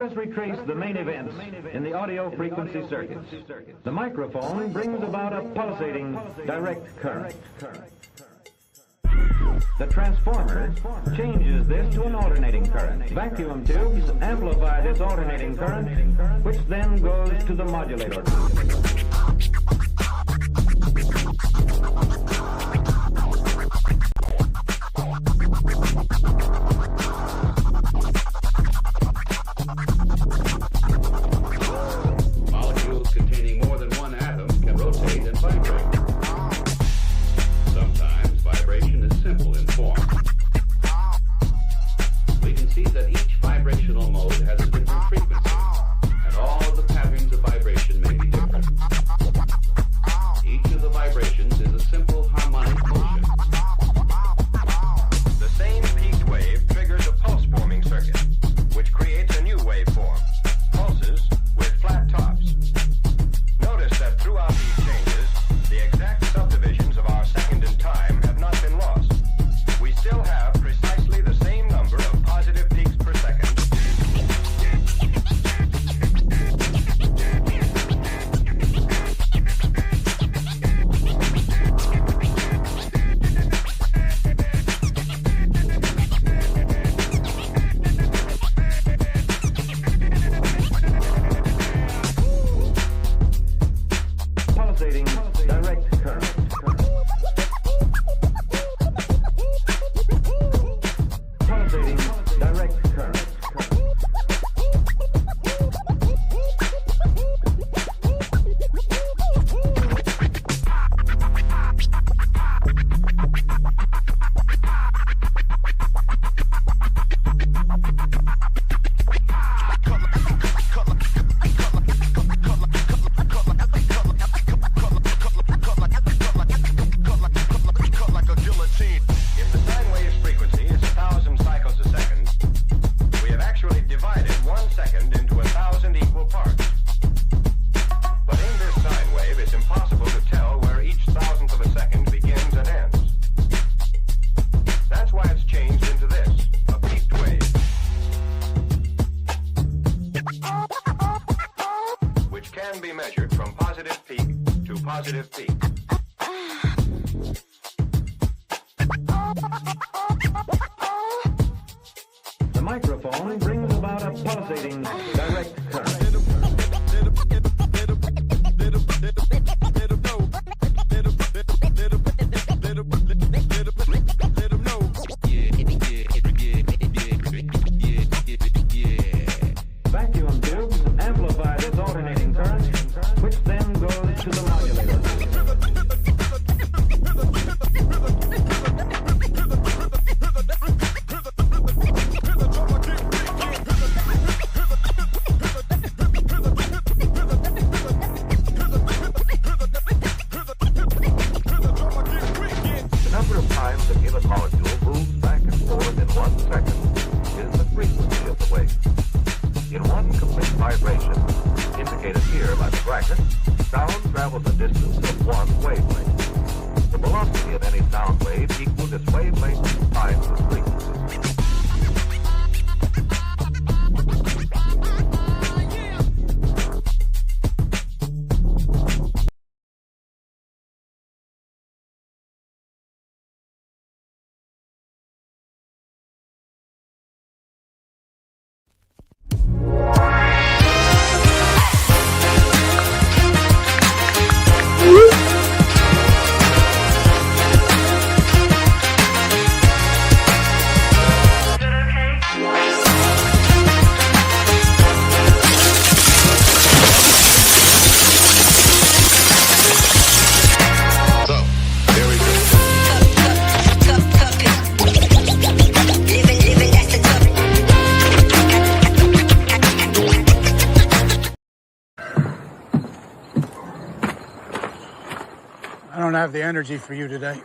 Let's retrace the main events in the audio frequency circuit. The microphone brings about a pulsating direct current. The transformer changes this to an alternating current. Vacuum tubes amplify this alternating current, which then goes to the modulator. Molecules containing more than one atom can rotate and vibrate. Sometimes vibration is simple in form. We can see that each vibrational mode has a different frequency, and all of the patterns of vibration may be different. Each of the vibrations is a simple harmonic motion. The same peaked wave triggers a pulse-forming circuit, which creates a new waveform, pulses with flat tops. Notice that throughout these changes, the exact subdivisions of our second and time have not been lost. We still have precisely the same number of positive peaks per second. Pulsating direct current. Pulsating direct current. Like a guillotine. If the sine wave's frequency is 1,000 cycles a second, we have actually divided 1 second into 1,000 equal parts. But in this sine wave, it's impossible to tell where each thousandth of a second begins and ends. That's why it's changed into this, a peaked wave, which can be measured from positive peak to positive peak. The microphone brings about a pulsating direct current. Vacuum tubes amplify this alternating current, which then goes to the modulator. The number of times a given molecule moves back and forth in 1 second is the frequency of the wave. In one complete vibration, indicated here by the bracket, sound travels a distance of 1 wavelength. The velocity of any sound wave equals its wavelength times the frequency. I don't have the energy for you today.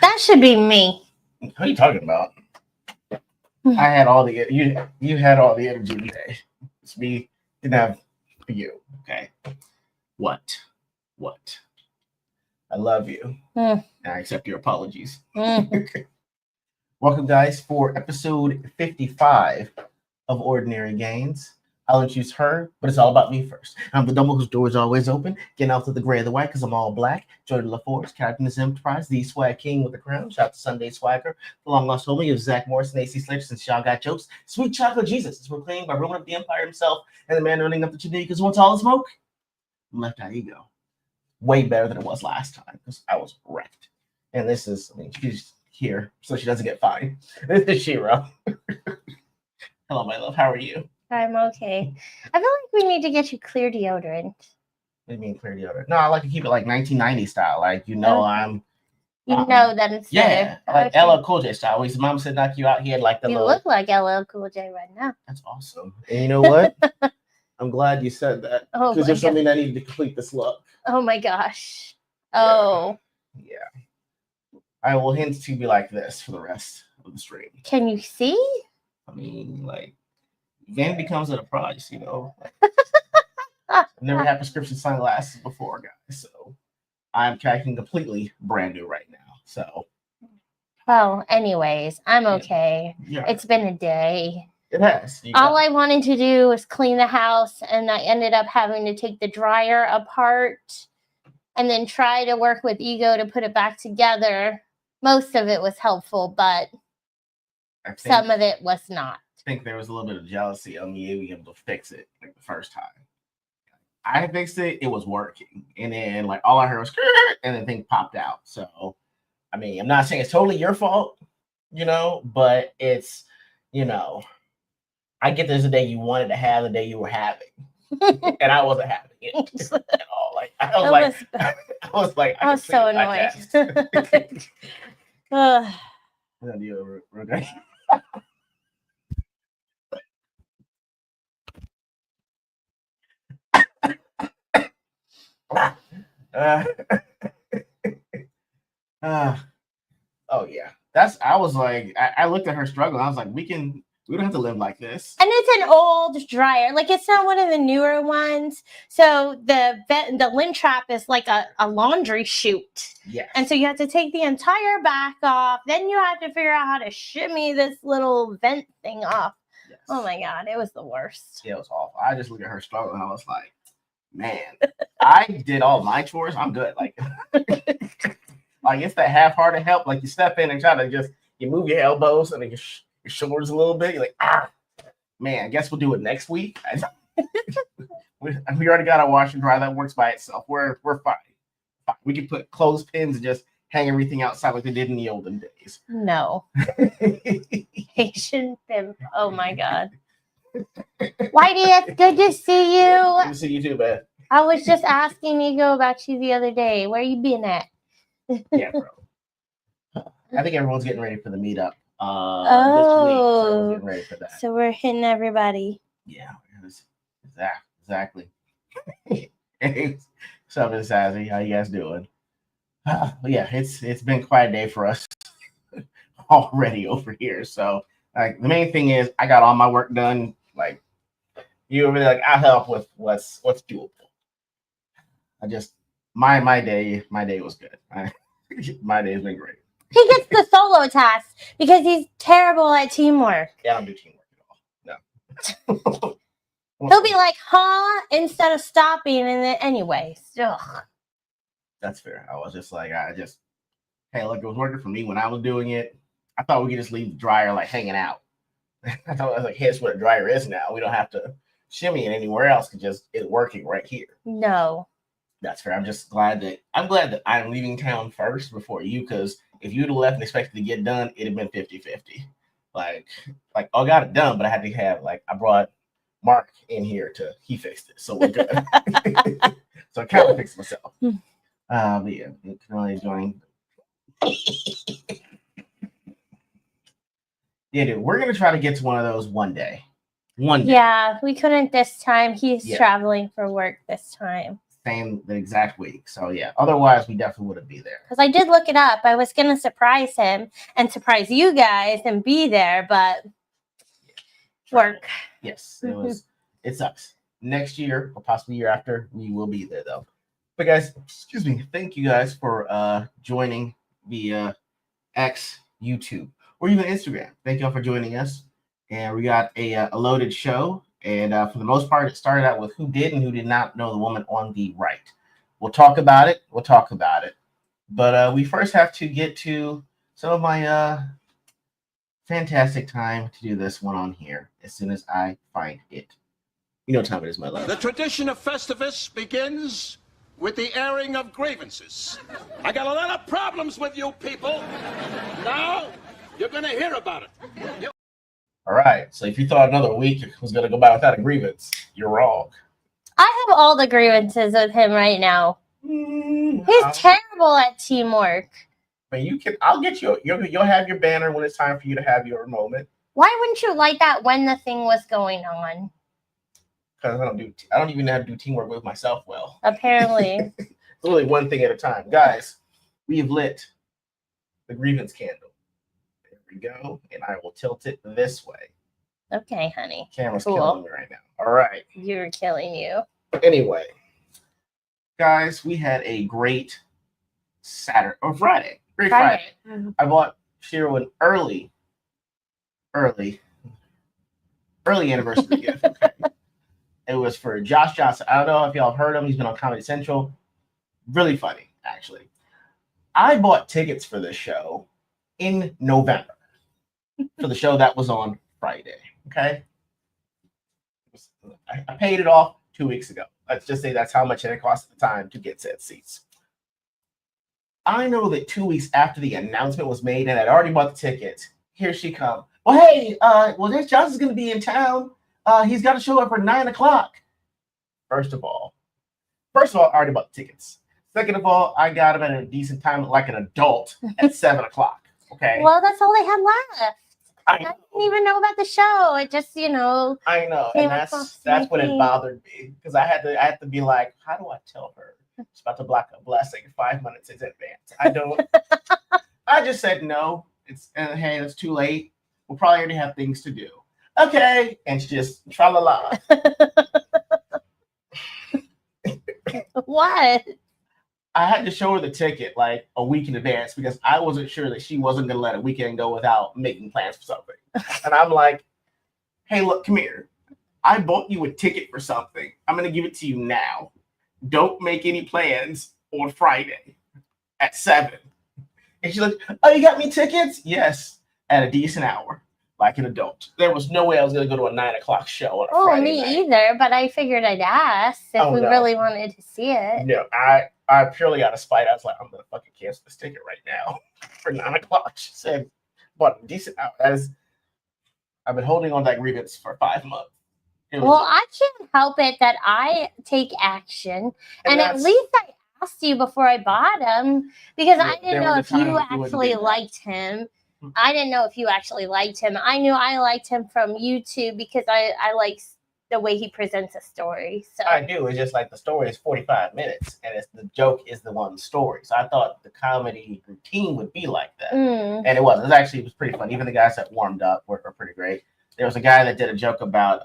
That should be me. What are you talking about? I had all the you had all the energy today. It's me didn't have for you. Okay. What? I love you. And I accept your apologies. Welcome, guys, for episode 55 of Ordinary Gains. I'll introduce her, but it's all about me first. I'm the double whose door is always open, getting out to the gray or the white because I'm all black. Jordan LaForce, Captain of this Enterprise, the swag king with the crown. Shout out to Sunday Swagger. The long lost homie of Zach Morris and AC Slater, since y'all got jokes. Sweet Chocolate Jesus is proclaimed by Roman of the Empire himself and the man running up the chimney because wants all the smoke. Left eye ego. Way better than it was last time because I was wrecked. And this is, she's here so she doesn't get fined. This is Shiro. Hello, my love. How are you? I'm okay. I feel like we need to get you clear deodorant. What do you mean clear deodorant? No, I like to keep it like 1990 style. Like, I'm... You know that it's yeah, better. like LL Cool J style. When his mom said knock you out, he had like the you little... look like LL Cool J right now. That's awesome. And you know what? I'm glad you said that. Oh, because there's something I needed to complete this look. Oh, my gosh. Oh. Yeah. I will hint to be like this for the rest of the stream. Can you see? I mean, like, vanity comes at a price, I've never had prescription sunglasses before, guys, so I'm tracking completely brand new right now. So, well, anyways, I'm okay. Yeah. It's been a day. It has. All I wanted to do was clean the house, and I ended up having to take the dryer apart and then try to work with E.G.O to put it back together. Most of it was helpful, but some of it was not. I think there was a little bit of jealousy on me being able to fix it like the first time. I fixed it, it was working. And then like all I heard was and the thing popped out. So I mean, I'm not saying it's totally your fault, but it's, I get there's a day you wanted to have, the day you were having. And I wasn't having it at all. Like I was so annoyed. Oh yeah, I was like, I looked at her struggle. I was like, we don't have to live like this. And it's an old dryer, like it's not one of the newer ones. So the lint trap is like a laundry chute. Yeah. And so you have to take the entire back off. Then you have to figure out how to shimmy this little vent thing off. Yes. Oh my God, it was the worst. Yeah, it was awful. I just looked at her struggle and I was like, man, I did all my chores. I'm good. Like, like it's that half-hearted help. Like you step in and try to you move your elbows and your shoulders a little bit. You're like, man, I guess we'll do it next week. We already got our wash and dry. That works by itself. We're fine. We can put clothespins and just hang everything outside like they did in the olden days. No. Haitian pimp. Oh my God. Whitey, it's good to see you. Good to see you too, man. I was just asking E.G.O about you the other day. Where you been at? Yeah, bro. I think everyone's getting ready for the meetup this week. So we're getting ready for that. So we're hitting everybody. Yeah, exactly. Hey, what's up, Miss Sassy? How you guys doing? Yeah, it's been quite a day for us already over here. So like the main thing is I got all my work done. Like you over there, like I'll help with what's doable. I just my day was good. My day has been great. He gets the solo task because he's terrible at teamwork. Yeah, I don't do teamwork at all. No. He'll be like, huh? Instead of stopping, and then anyways. Ugh. That's fair. I was just like, hey, look, it was working for me when I was doing it. I thought we could just leave the dryer like hanging out. I thought I was like, here's what a dryer is now. We don't have to shimmy it anywhere else. It's working right here. No. That's fair. I'm glad that I'm leaving town first before you, because if you'd have left and expected to get done, it'd have been 50-50. Like I got it done, but I had to have I brought Mark in here he fixed it. So we're good. So I kind of fixed myself. But yeah, you can only join. Yeah, dude, we're gonna try to get to one of those one day. Yeah, we couldn't this time. He's traveling for work this time. The exact week. So yeah, otherwise we definitely wouldn't be there. Because I did look it up. I was gonna surprise him and surprise you guys and be there, but work. Yes, it sucks. Next year or possibly year after, we will be there though. But guys, thank you guys for joining the X YouTube. or even Instagram. Thank y'all for joining us. And we got a loaded show. And for the most part, it started out with who did and who did not know the woman on the right. We'll talk about it. But we first have to get to some of my fantastic time to do this one on here as soon as I find it. You know what time it is, my love. The tradition of Festivus begins with the airing of grievances. I got a lot of problems with you people. Now, you're going to hear about it. All right. So if you thought another week was going to go by without a grievance, you're wrong. I have all the grievances with him right now. He's terrible at teamwork. But you can. I'll get you. You'll have your banner when it's time for you to have your moment. Why wouldn't you like that when the thing was going on? Because I don't even know how to do teamwork with myself well. Apparently. It's only one thing at a time. Guys, we've lit the grievance candle. There we go. And I will tilt it this way. Okay, honey. Camera's killing me right now. All right. You're killing you. Anyway, guys, we had a great Friday. Great Friday. Mm-hmm. I bought Shiro an early anniversary gift. Okay. It was for Josh Johnson. I don't know if y'all have heard him. He's been on Comedy Central. Really funny, actually. I bought tickets for this show in November for the show that was on Friday. Okay. I paid it off 2 weeks ago. Let's just say that's how much it cost at the time to get said seats. I know that 2 weeks after the announcement was made and I'd already bought the tickets, here she come. Well, hey, this Johnson's going to be in town. He's got to show up for 9 o'clock. First of all, I already bought the tickets. Second of all, I got him at a decent time, like an adult, at 7 o'clock. Okay. Well, that's all they had left. I didn't even know about the show. It just, I know, and that's when it bothered me because I had to be like, how do I tell her she's about to block a blessing 5 minutes in advance? I just said no. Hey, it's too late. We'll probably already have things to do. Okay, and she just tra-la-la. What? I had to show her the ticket like a week in advance because I wasn't sure that she wasn't going to let a weekend go without making plans for something. And I'm like, hey, look, come here. I bought you a ticket for something. I'm going to give it to you now. Don't make any plans on Friday at 7. And she's like, oh, you got me tickets? Yes, at a decent hour, like an adult. There was no way I was going to go to a 9 o'clock show on a Friday me night. either, but I figured I'd ask if we really wanted to see it. No, I purely out of spite. I was like, I'm going to fucking cancel this ticket right now for 9 o'clock. She said, but a decent hour. I've been holding on to that grievance for 5 months. I can't help it that I take action. And at least I asked you before I bought him because I didn't know if you actually liked him. I didn't know if you actually liked him. I knew I liked him from YouTube because I like the way he presents a story. So I do. It's just like the story is 45 minutes and the joke is the one story. So I thought the comedy routine would be like that. And it was. It was pretty fun. Even the guys that warmed up were pretty great. There was a guy that did a joke about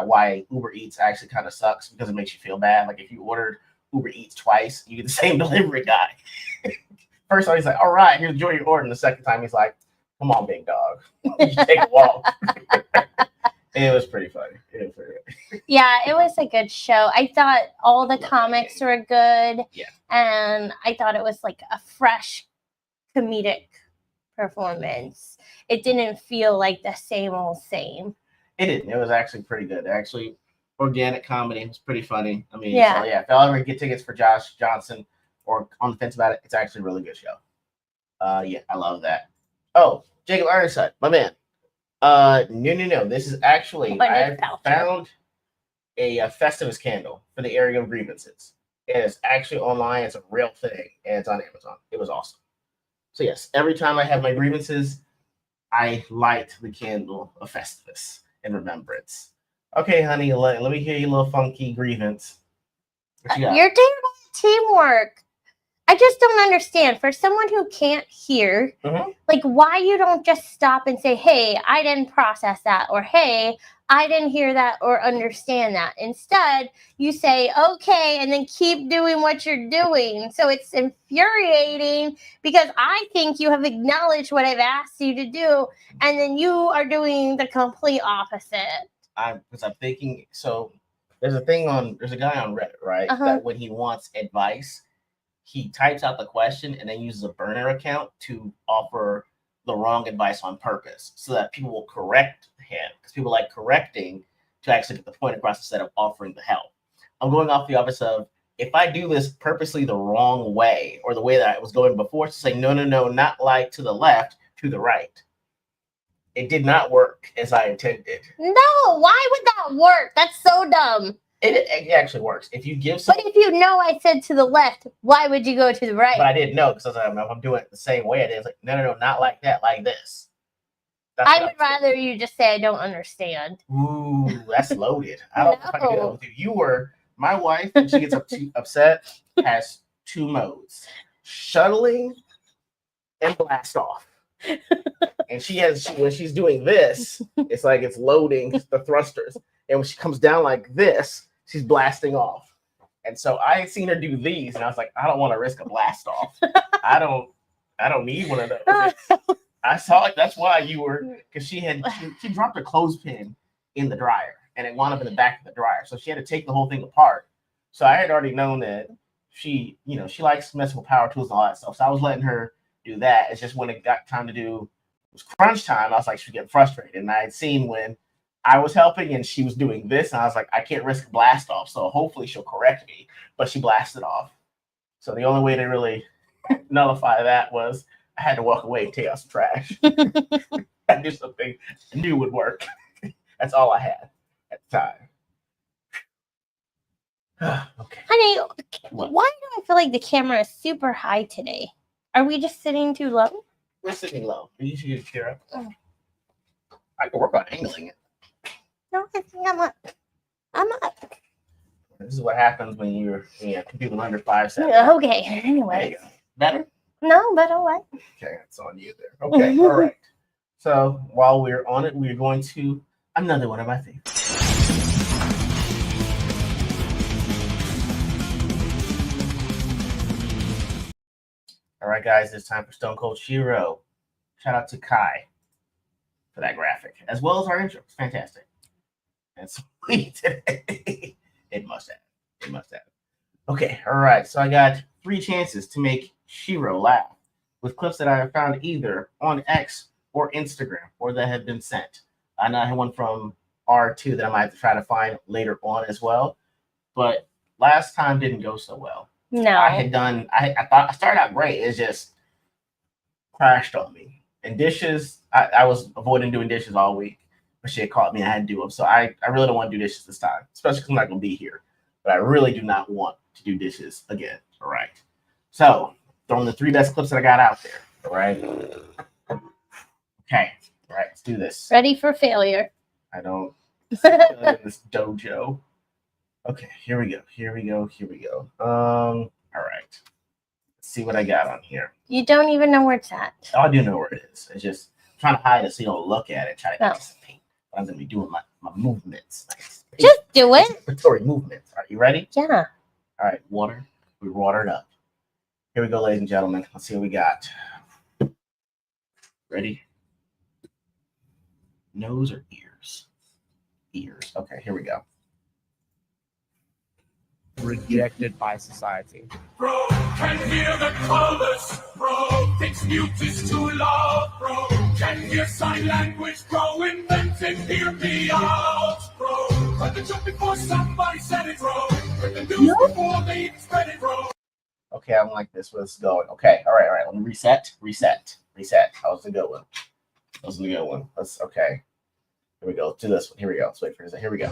why Uber Eats actually kind of sucks because it makes you feel bad. Like if you ordered Uber Eats twice, you get the same delivery guy. First time he's like, all right, enjoy your order. And the second time he's like, come on, big dog. You should take a walk. It was pretty funny. Yeah, it was a good show. I thought all the comics were good. Yeah. And I thought it was like a fresh comedic performance. It didn't feel like the same old same. It didn't. It was actually pretty good. Actually, organic comedy. It was pretty funny. I mean, yeah. So yeah, if y'all ever get tickets for Josh Johnson or on the fence about it, it's actually a really good show. Yeah, I love that. Oh, Jacob Ironside, my man. No. This is actually I found a Festivus candle for the area of grievances. It is actually online. It's a real thing, and it's on Amazon. It was awesome. So yes, every time I have my grievances, I light the candle of Festivus in remembrance. Okay, honey, let me hear your little funky grievance. What you got? You're doing teamwork. I just don't understand. For someone who can't hear, like, why you don't just stop and say, hey, I didn't process that, or hey, I didn't hear that or understand that. Instead, you say, okay, and then keep doing what you're doing. So it's infuriating because I think you have acknowledged what I've asked you to do, and then you are doing the complete opposite. Because I'm thinking, so there's a guy on Reddit, right? That when he wants advice, he types out the question and then uses a burner account to offer the wrong advice on purpose so that people will correct him, because people like correcting to actually get the point across instead of offering the help. I'm going off the office of, if I do this purposely the wrong way or the way that I was going before, to say, no, not like to the left, to the right. It did not work as I intended. No, why would that work? That's so dumb. It actually works. If you give But if you know I said to the left, why would you go to the right? But I didn't know, because I'm doing it the same way it is. Like, no, not like that, like this. I would rather you just say I don't understand. Ooh, that's loaded. I don't know if I can do that with you. My wife, when she gets upset, has two modes: shuttling and blast off. And when she's doing this, it's like it's loading the thrusters. And when she comes down like this, she's blasting off. And so I had seen her do these, and I was like, I don't want to risk a blast off. I don't need one of those. I saw it. That's why you were, because she dropped a clothespin in the dryer, and it wound up in the back of the dryer. So she had to take the whole thing apart. So I had already known that she likes messing with power tools and all that stuff. So I was letting her do that. It's just when it got time to do, it was crunch time, I was like, she was getting frustrated. And I had seen when I was helping and she was doing this, and I was like, I can't risk blast off. So hopefully she'll correct me. But she blasted off. So the only way to really nullify that was I had to walk away and take out some trash. I did something I knew would work. That's all I had at the time. Okay. Honey, why do I feel like the camera is super high today? Are we just sitting too low? We're sitting low. You should get a chair up. I can work on angling it. No, I think I'm up. I'm up. This is what happens when you're computing under 5'7". Okay, anyway. There you go. Better? No, but all right. Okay, that's on you there. Okay, all right. So while we're on it, we're going to another one of my favorites. All right, guys, it's time for Stone Cold Shiro. Shout out to Kai for that graphic, as well as our intro. It's fantastic. And sweet today. It must have. Okay, all right. So I got 3 chances to make Shiro laugh with clips that I have found either on X or Instagram or that have been sent. I know I had one from R2 that I might have to try to find later on as well. But last time didn't go so well. No. I thought I started out great. It just crashed on me. And dishes, I was avoiding doing dishes all week. But she had caught me and I had to do them. So I really don't want to do dishes this time, especially because I'm not going to be here. But I really do not want to do dishes again. All right. So throwing the 3 best clips that I got out there. All right. Okay. All right. Let's do this. Ready for failure. I don't in this dojo. Okay. Here we go. All right. Let's see what I got on here. You don't even know where it's at. Oh, I do know where it is. It's just trying to hide it so you don't look at it. Try to anticipate. I'm going to be doing my movements. Just do it. Anticipatory movements. Are you ready? Yeah. All right, water. We watered up. Here we go, ladies and gentlemen. Let's see what we got. Ready? Nose or ears? Ears. Okay, here we go. Rejected by society. Bro, can hear the colors. Bro, thinks mute is too loud. Bro, can hear sign language. Bro, invented, hear me out. Bro, heard the joke before somebody said it. Bro, heard the news before they even spread it. Bro. Okay, I'm like this. What's going? Okay, all right. Let me reset. That was a good one. Okay. Here we go. Do this one. Here we go. Let's wait for it. Here we go.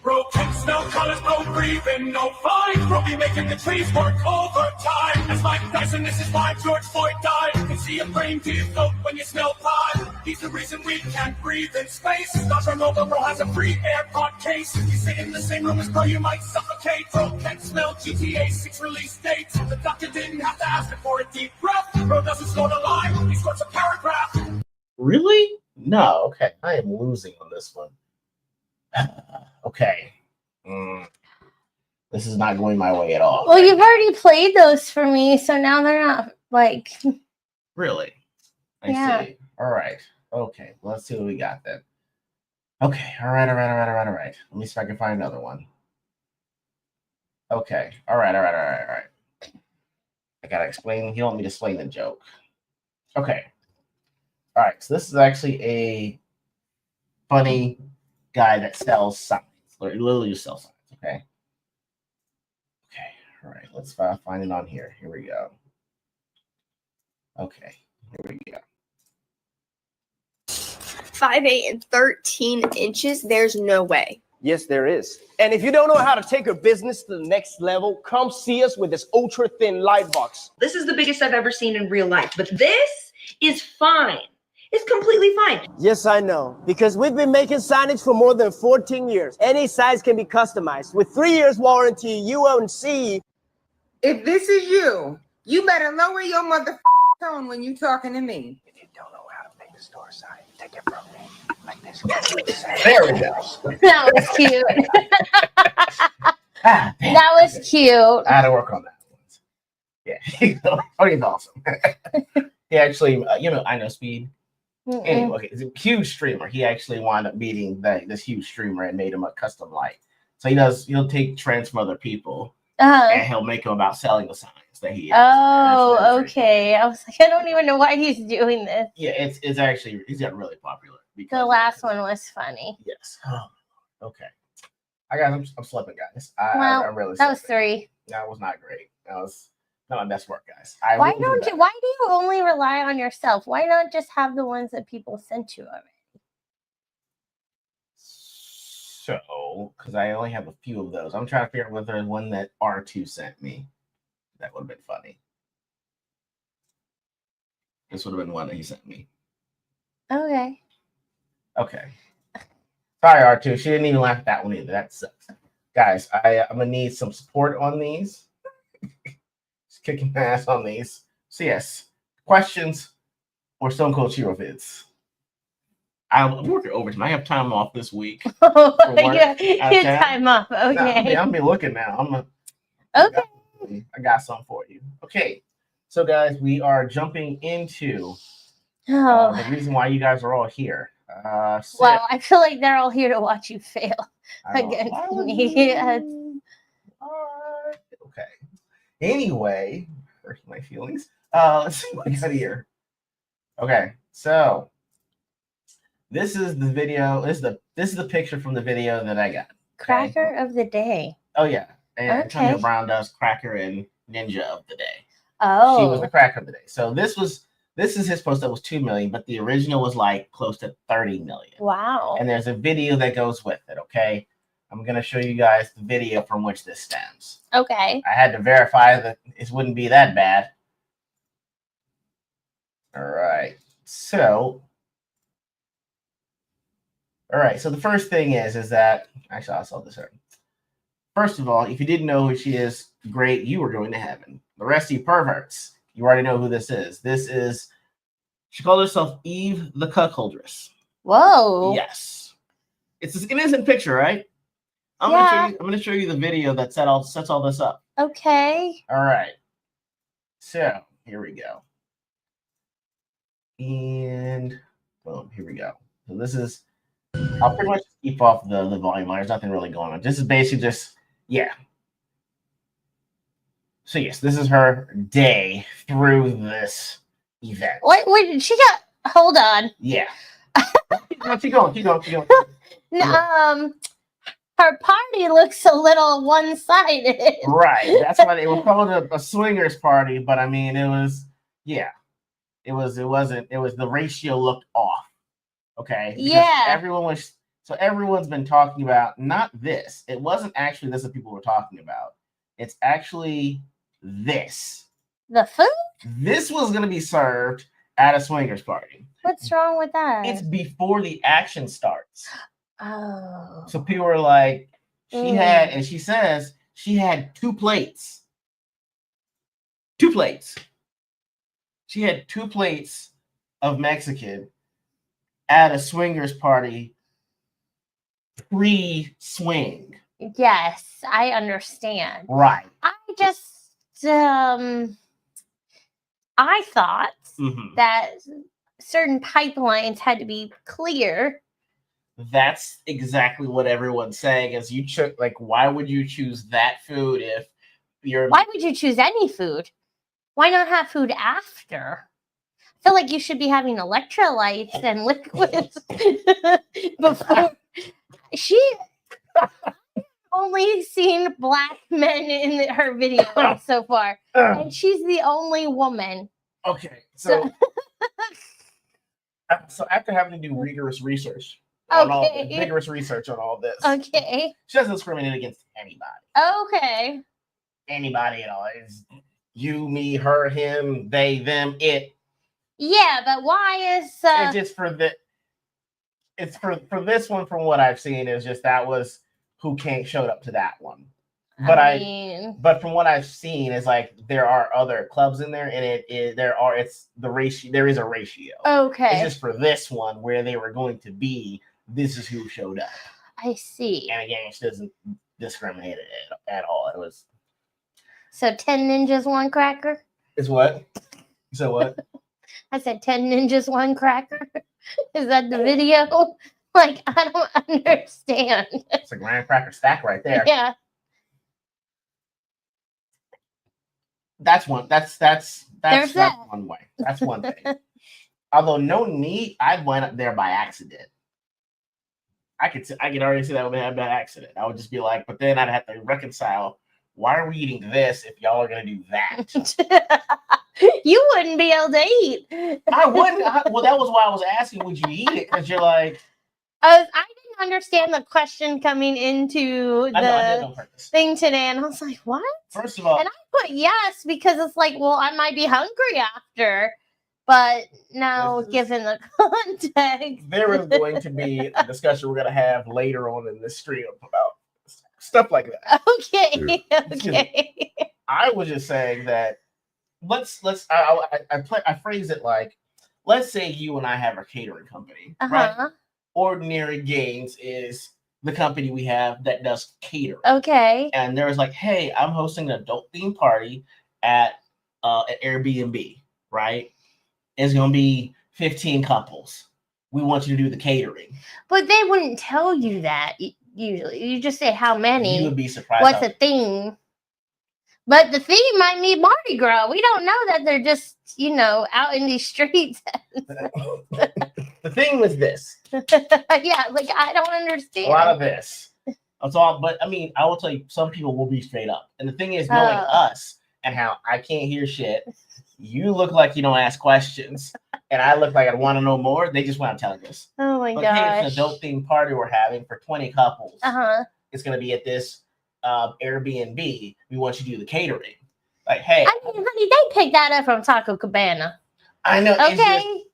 Bro, can smell colors, no breathing, no fine. Bro, be making the trees work overtime. That's Mike Tyson, this is why George Floyd died. You can see a brain teeth up when you smell pie. He's the reason we can't breathe in space. Dr. Nova Bro has a free AirPod case. If you sit in the same room as Bro, you might suffocate. Bro can't smell GTA 6 release dates. The doctor didn't have to ask him for a deep breath. Bro doesn't slow the line, he squirts a paragraph. Really? No. Okay, I am losing on this one. Okay. This is not going my way at all. Well, you've already played those for me, so now they're not like. Really? I see. All right. Okay. Let's see what we got then. Okay. All right. Let me see if I can find another one. Okay. All right. I gotta explain. You want me to explain the joke? Okay. All right. So this is actually a funny guy that sells signs. Literally just sells signs. Okay. All right. Let's find it on here. Here we go. Okay. Here we go. 5'8" and 13 inches. There's no way. Yes, there is. And if you don't know how to take your business to the next level, come see us with this ultra thin light box. This is the biggest I've ever seen in real life, but this is fine. It's completely fine. Yes, I know. Because we've been making signage for more than 14 years. Any size can be customized. With 3 years warranty, you won't see. If this is you, you better lower your mother tone when you talking to me. If you don't know how to make a store sign, take it from me. Like this. There we go. That was cute. That was cute. I had to work on that. Yeah, he's awesome. He actually, I know Speed. Anyway, okay, he's a huge streamer. He actually wound up beating this huge streamer and made him a custom light. So he'll take trends from other people and he'll make them about selling the signs that he has. Oh, okay. I was like, I don't even know why he's doing this. Yeah, it's actually, he's got really popular. The last one was funny. Yes. Oh, okay. I'm slipping, guys. I'm really that was slipping. 3. That was not great. That was not my best work, guys. Why do you only rely on yourself? Why not just have the ones that people sent you already? So, because I only have a few of those. I'm trying to figure out whether there's one that R2 sent me. That would have been funny. This would have been one that he sent me. Okay. Okay. Sorry, R2. She didn't even laugh at that one either. That sucks. Guys, I'm going to need some support on these. Just kicking my ass on these. So, yes. Questions or Stone Cold Chiro vids? I'm working overtime. I have time off this week. Yeah, time off. Okay. I'm be looking now. Okay. I got some for you. Okay. So, guys, we are jumping into the reason why you guys are all here. Well, I feel like they're all here to watch you fail against me. Okay. Anyway, hurt my feelings. Let's see what I got here. Okay, so this is the video. This is the picture from the video that I got. Cracker of the day. Oh yeah, and Antonio Brown does Cracker and Ninja of the day. Oh, she was the Cracker of the day. So this is his post that was 2 million, but the original was like close to 30 million. Wow. And there's a video that goes with it, okay? I'm going to show you guys the video from which this stems. Okay. I had to verify that it wouldn't be that bad. All right. So the first thing is that, actually, I saw this already. First of all, if you didn't know who she is, great, you were going to heaven. The rest of you perverts, you already know who this is. She called herself Eve the Cuckoldress. Whoa. Yes. It's an innocent picture, right? I'm going to show you the video that sets all this up. Okay. All right. So, here we go. And, boom, here we go. So this is, I'll pretty much keep off the volume. There's nothing really going on. This is basically just, yeah. So, yes, this is her day through this event. Wait, hold on. Yeah. Keep going. Her party looks a little one-sided. Right. That's why they were called a swingers party, but I mean, it was the ratio looked off. Okay. Because everyone's been talking about not this. It wasn't actually this that people were talking about. It's actually this. The food? This was going to be served at a swingers party. What's wrong with that? It's before the action starts. Oh. So people are like, she says she had 2 plates. 2 plates. She had 2 plates of Mexican at a swingers party pre-swing. Yes, I understand. Right. I just I thought that certain pipelines had to be clear. That's exactly what everyone's saying. Is you like, why would you choose that food if you're? Why would you choose any food? Why not have food after? I feel like you should be having electrolytes and liquids before. Only seen black men in her videos so far, and she's the only woman. Okay, so after having to do rigorous research, vigorous research on all this, she doesn't discriminate against anybody. Okay, anybody at all. It's you, me, her, him, they, them, it. Yeah, but why is it's just for the? It's for this one. From what I've seen, is just that was who showed up to that one. But but from what I've seen, is like there are other clubs in there, and it's the ratio. There is a ratio. Okay. It's just for this one where they were going to be. This is who showed up. I see. And again, she doesn't discriminate at all. It was. So 10 ninjas, 1 cracker. Is what? So what? I said 10 ninjas, 1 cracker. Is that the video? Like, I don't understand. It's a graham cracker stack right there. Yeah. That's one. That's one way. That's one thing. Although no need, I went up there by accident. I could already see that would have been an accident. I would just be like, but then I'd have to reconcile. Why are we eating this if y'all are gonna do that? You wouldn't be able to eat. I wouldn't. Well, that was why I was asking, would you eat it? Because you're like, I didn't understand the question coming into the thing today, and I was like, what? First of all, and I put yes because it's like, well, I might be hungry after, but now given the context, there is going to be a discussion we're going to have later on in this stream about stuff like that. Okay, okay. I was just saying that I phrase it like, let's say you and I have a catering company, right? Ordinary Gains is the company we have that does catering. Okay. And there was like, hey, I'm hosting an adult theme party at an Airbnb, right? It's going to be 15 couples. We want you to do the catering. But they wouldn't tell you that usually. You just say how many. You would be surprised. What's the theme? But the theme might be Mardi Gras. We don't know that they're just, out in these streets. The thing was this. Yeah, like I don't understand. A lot of this. That's all. But I mean, I will tell you, some people will be straight up. And the thing is, knowing us and how I can't hear shit, you look like you don't ask questions, and I look like I want to know more. They just want to tell us. Oh my gosh. Hey, it's an adult themed party we're having for 20 couples. It's going to be at this Airbnb. We want you to do the catering. Like, hey. I mean, honey, they picked that up from Taco Cabana. I know. Okay.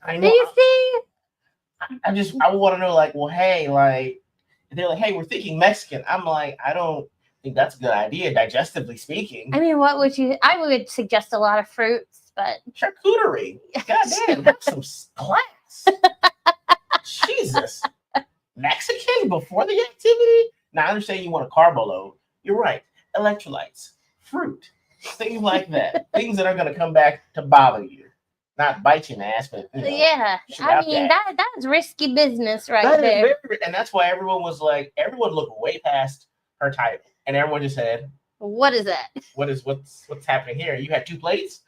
I know. Do you see? I want to know, like, well, hey, like, they're like, hey, we're thinking Mexican. I'm like, I don't think that's a good idea, digestively speaking. I mean, what would you? I would suggest a lot of fruits, but charcuterie. Goddamn, have some class. Jesus, Mexican before the activity. Now I understand you want a carbo load. You're right. Electrolytes, fruit, things like that. Things that are going to come back to bother you. Not bite you in the ass, but yeah. I mean, that's risky business there. And that's why everyone looked way past her title, and everyone just said, "What is that? What's happening here? You had 2 plates?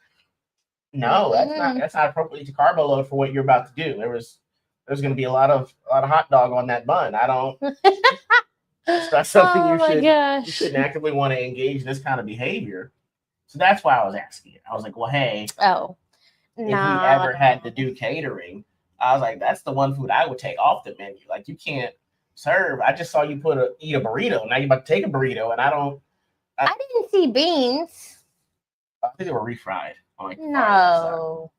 No, that's not appropriately to carbo load for what you're about to do. There's going to be a lot of hot dog on that bun. I don't. It's not something you shouldn't actively want to engage in this kind of behavior. So that's why I was asking it. I was like, well, hey, if we ever had to do catering, I was like, that's the one food I would take off the menu. Like, you can't serve. I just saw you eat a burrito. Now you're about to take a burrito, and I didn't see beans. I think they were refried. On like No.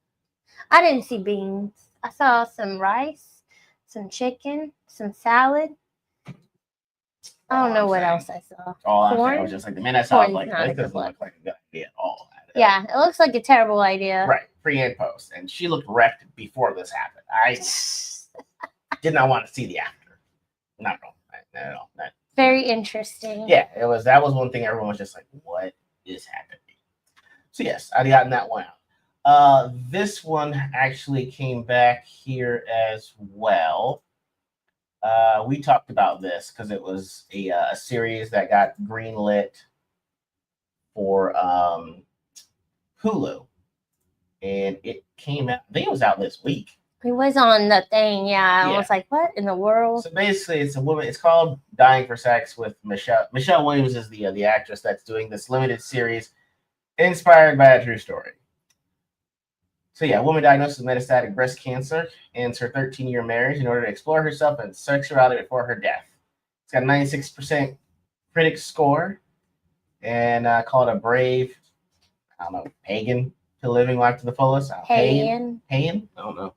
I didn't see beans. I saw some rice, some chicken, some salad. I don't know what else I saw. All I'm saying, I Corn? was just like, the minute I saw, I was Corn's like, not a this good doesn't look. look like a good idea at all. Yeah, it looks like a terrible idea. Right, pre and post. And she looked wrecked before this happened. I did not want to see the after. Not at all. No. Very interesting. Yeah, that was one thing everyone was just like, what is happening? So yes, I'd gotten that one out. This one actually came back here as well. We talked about this because it was a series that got greenlit for Hulu, and it came out. I think it was out this week. It was on the thing, yeah. I Yeah. was like, what in the world? So basically, it's a woman. It's called Dying for Sex with Michelle. Michelle Williams is the actress that's doing this limited series inspired by a true story. So yeah, a woman diagnosed with metastatic breast cancer ends her 13-year marriage in order to explore herself and sexuality before her death. It's got a 96% critic score, and call it a brave, I don't know, pagan to living life to the fullest. Pagan? Pagan? I don't know.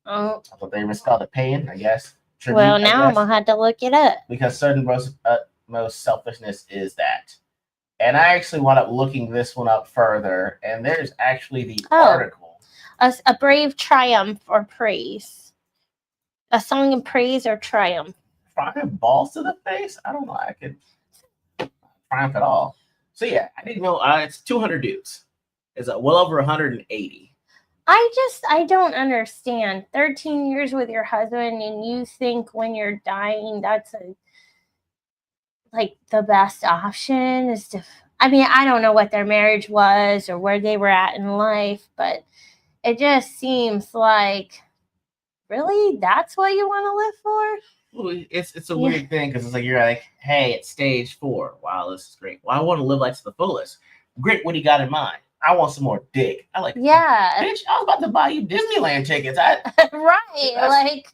Oh. I thought they misspelled it pagan, I guess. Tribute, Well, I now I'm guess. going to have to look it up. Because certain most selfishness is that. And I actually wound up looking this one up further, and there's actually the article. A brave triumph or praise. A song of praise or triumph. Triumph balls to the face? I don't know. I could triumph at all. So yeah, I didn't know. It's 200 dudes. It's well over 180. I don't understand. 13 years with your husband, and you think when you're dying that's like the best option is to. I mean, I don't know what their marriage was or where they were at in life, but it just seems like, really, that's what you want to live for? Well, it's a weird thing because it's like you're like, hey, it's stage 4. Wow, this is great. Well, I want to live life to the fullest. Great, what do you got in mind? I want some more dick. I like, yeah, bitch. I was about to buy you Disneyland tickets. Right, like,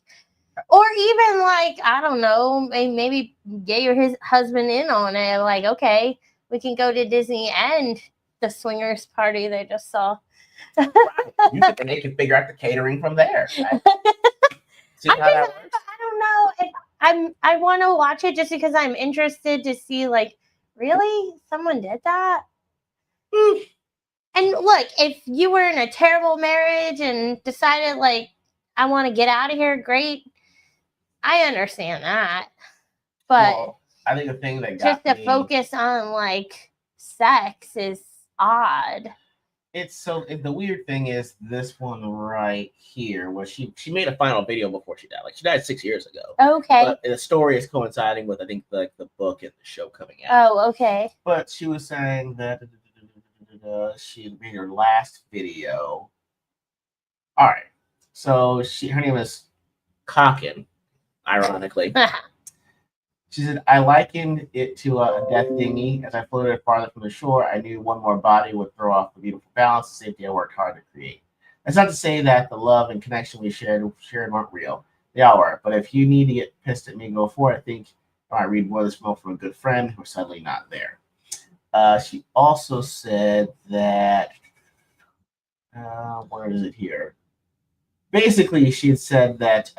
or even like, I don't know, maybe get your husband in on it. Like, okay, we can go to Disney and the swingers party they just saw. And they can figure out the catering from there. See how that works? I don't know. I want to watch it just because I'm interested to see, like, really? Someone did that? And look, if you were in a terrible marriage and decided, like, I want to get out of here, great. I understand that. But well, I think the thing that got just to focus on, like, sex is odd. It's so the weird thing is this one right here was she made a final video before she died. Like she died 6 years ago. Okay. But the story is coinciding with I think the book and the show coming out. Oh, okay. But she was saying that she made her last video. All right. So her name is Cockin, ironically. She said, I likened it to a death dinghy. As I floated farther from the shore, I knew one more body would throw off the beautiful balance and safety I worked hard to create. That's not to say that the love and connection we shared weren't real. They all were. But if you need to get pissed at me, go for it. I think I might read more of this note from a good friend who's suddenly not there. She also said that, where is it here? Basically, she had said that,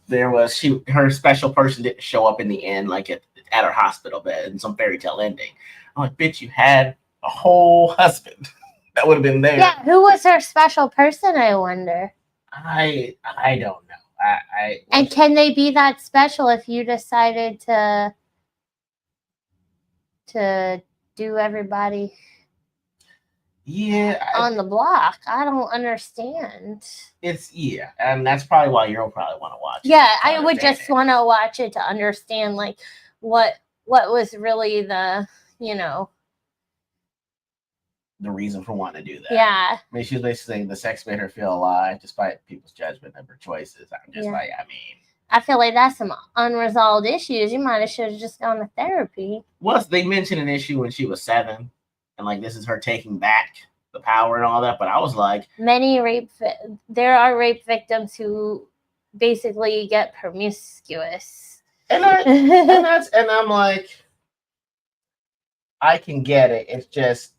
there was her special person didn't show up in the end, like at her hospital bed in some fairy tale ending. I'm like, bitch, you had a whole husband that would have been there. Yeah, who was her special person, I wonder? I don't know. And can they be that special if you decided to do everybody on the block? I don't understand. And that's probably why you'll probably want to watch it. Yeah, I would just want to watch it to understand, like, what was really the reason for wanting to do that. Yeah. I mean, she was basically saying the sex made her feel alive despite people's judgment of her choices. I'm just like, I feel like that's some unresolved issues. You might have should have just gone to therapy. Well, they mentioned an issue when she was 7, and like this is her taking back the power and all that. But I was like, there are rape victims who basically get promiscuous, and I'm like, I can get it. It's just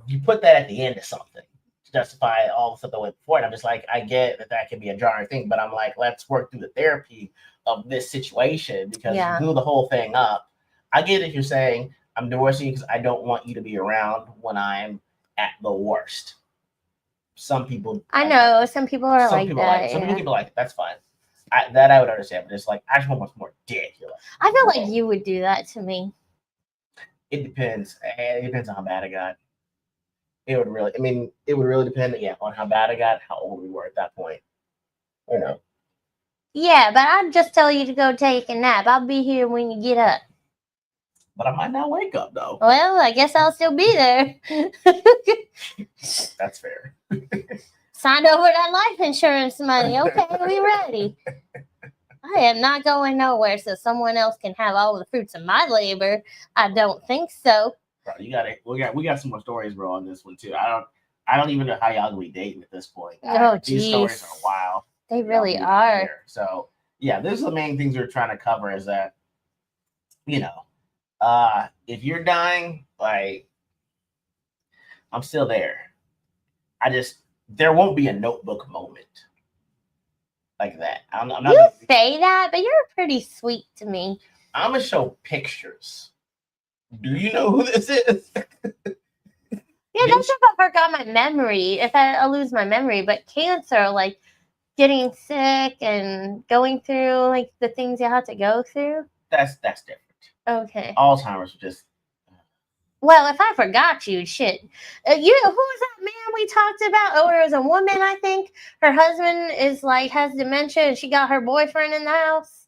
you put that at the end of something to justify all the stuff that went before. And I'm just like, I get that can be a jarring thing, but I'm like, let's work through the therapy of this situation because you blew the whole thing up. I get if you're saying I'm divorcing you because I don't want you to be around when I'm at the worst. Some people, I know some people are some like people that. like some people like it. That's fine. I would understand, but it's like I just want much more dick. You're like, I feel like you would do that to me. It depends. It depends on how bad I got. It would really. I mean, it would really depend. Yeah, on how bad I got, how old we were at that point. You know. Yeah, but I'd just tell you to go take a nap. I'll be here when you get up. But I might not wake up though. Well, I guess I'll still be there. That's fair. Signed over that life insurance money. Okay, we ready. I am not going nowhere so someone else can have all the fruits of my labor. I don't think so. Bro, you got it. We got some more stories, bro, on this one too. I don't even know how y'all gonna be dating at this point. These stories are wild. They really are. So yeah, this is the main things we're trying to cover is that, you know, if you're dying, like I'm still there. There won't be a notebook moment like that. I'm not you say that, but you're pretty sweet to me. I'm gonna show pictures. Do you know who this is? Yeah, that's if I forgot my memory. If I lose my memory, but cancer, like getting sick and going through like the things you have to go through. That's different. Okay. Alzheimer's just. Well, if I forgot you, shit. Who was that man we talked about? Or it was a woman, I think. Her husband has dementia and she got her boyfriend in the house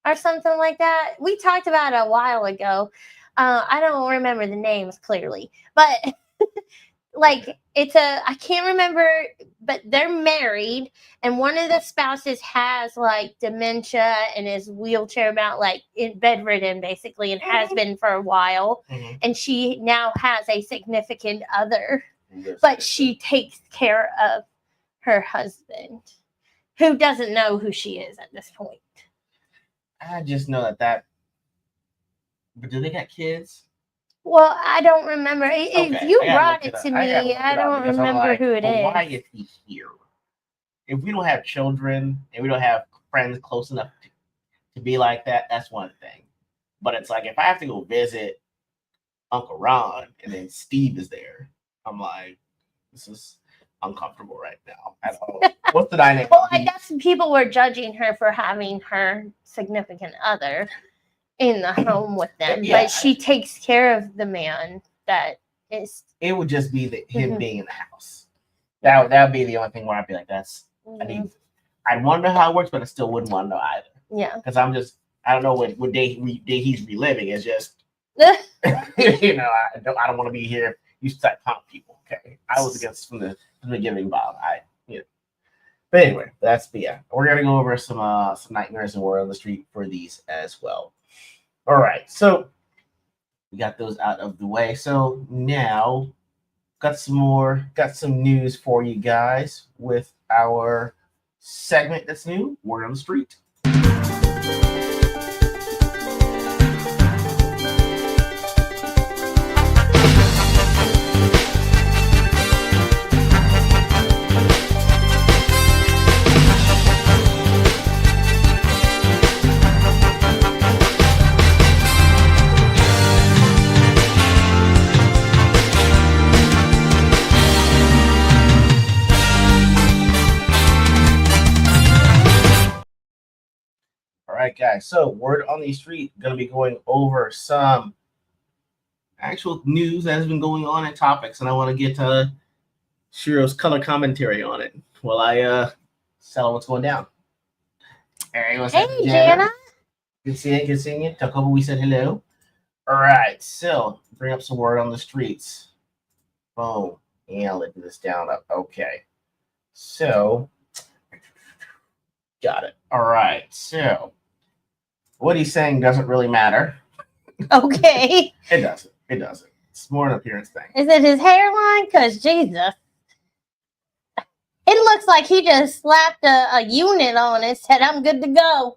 or something like that. We talked about it a while ago. I don't remember the names clearly, but I can't remember, but they're married and one of the spouses has dementia and is wheelchair bound, in bedridden basically, and has been for a while. Mm-hmm. And she now has a significant other, but she takes care of her husband who doesn't know who she is at this point. I just know that, but do they got kids? Well, I don't remember. If you brought it to me, I don't remember who it is. Why is he here? If we don't have children and we don't have friends close enough to be like that, that's one thing. But it's like if I have to go visit Uncle Ron and then Steve is there, I'm like, this is uncomfortable right now at all. What's the dynamic? Well, I guess people were judging her for having her significant other in the home with them, but she takes care of the man that is. It would just be him being in the house. That would be the only thing where I'd be like, I'd want to know how it works, but I still wouldn't want to know either. Yeah, because I don't know what day he's reliving. It's just you know, I don't want to be here. You start pump people. Okay, I was against from the beginning, Bob. But anyway, we're gonna go over some nightmares and Word on the Street for these as well. All right, so we got those out of the way. So now got some news for you guys with our segment that's new, Word on the Street. All right, guys. So, Word on the Street, going to be going over some actual news that has been going on and topics, and I want to get Shiro's color commentary on it while I tell what's going down. Hey, Jana. Good seeing you. Took over. We said hello. All right, so bring up some Word on the Streets. Boom. Yeah, let this down up. Okay. So, got it. All right. So, what he's saying doesn't really matter. Okay. It doesn't. It's more an appearance thing. Is it his hairline? Because Jesus. It looks like he just slapped a unit on it, said, I'm good to go.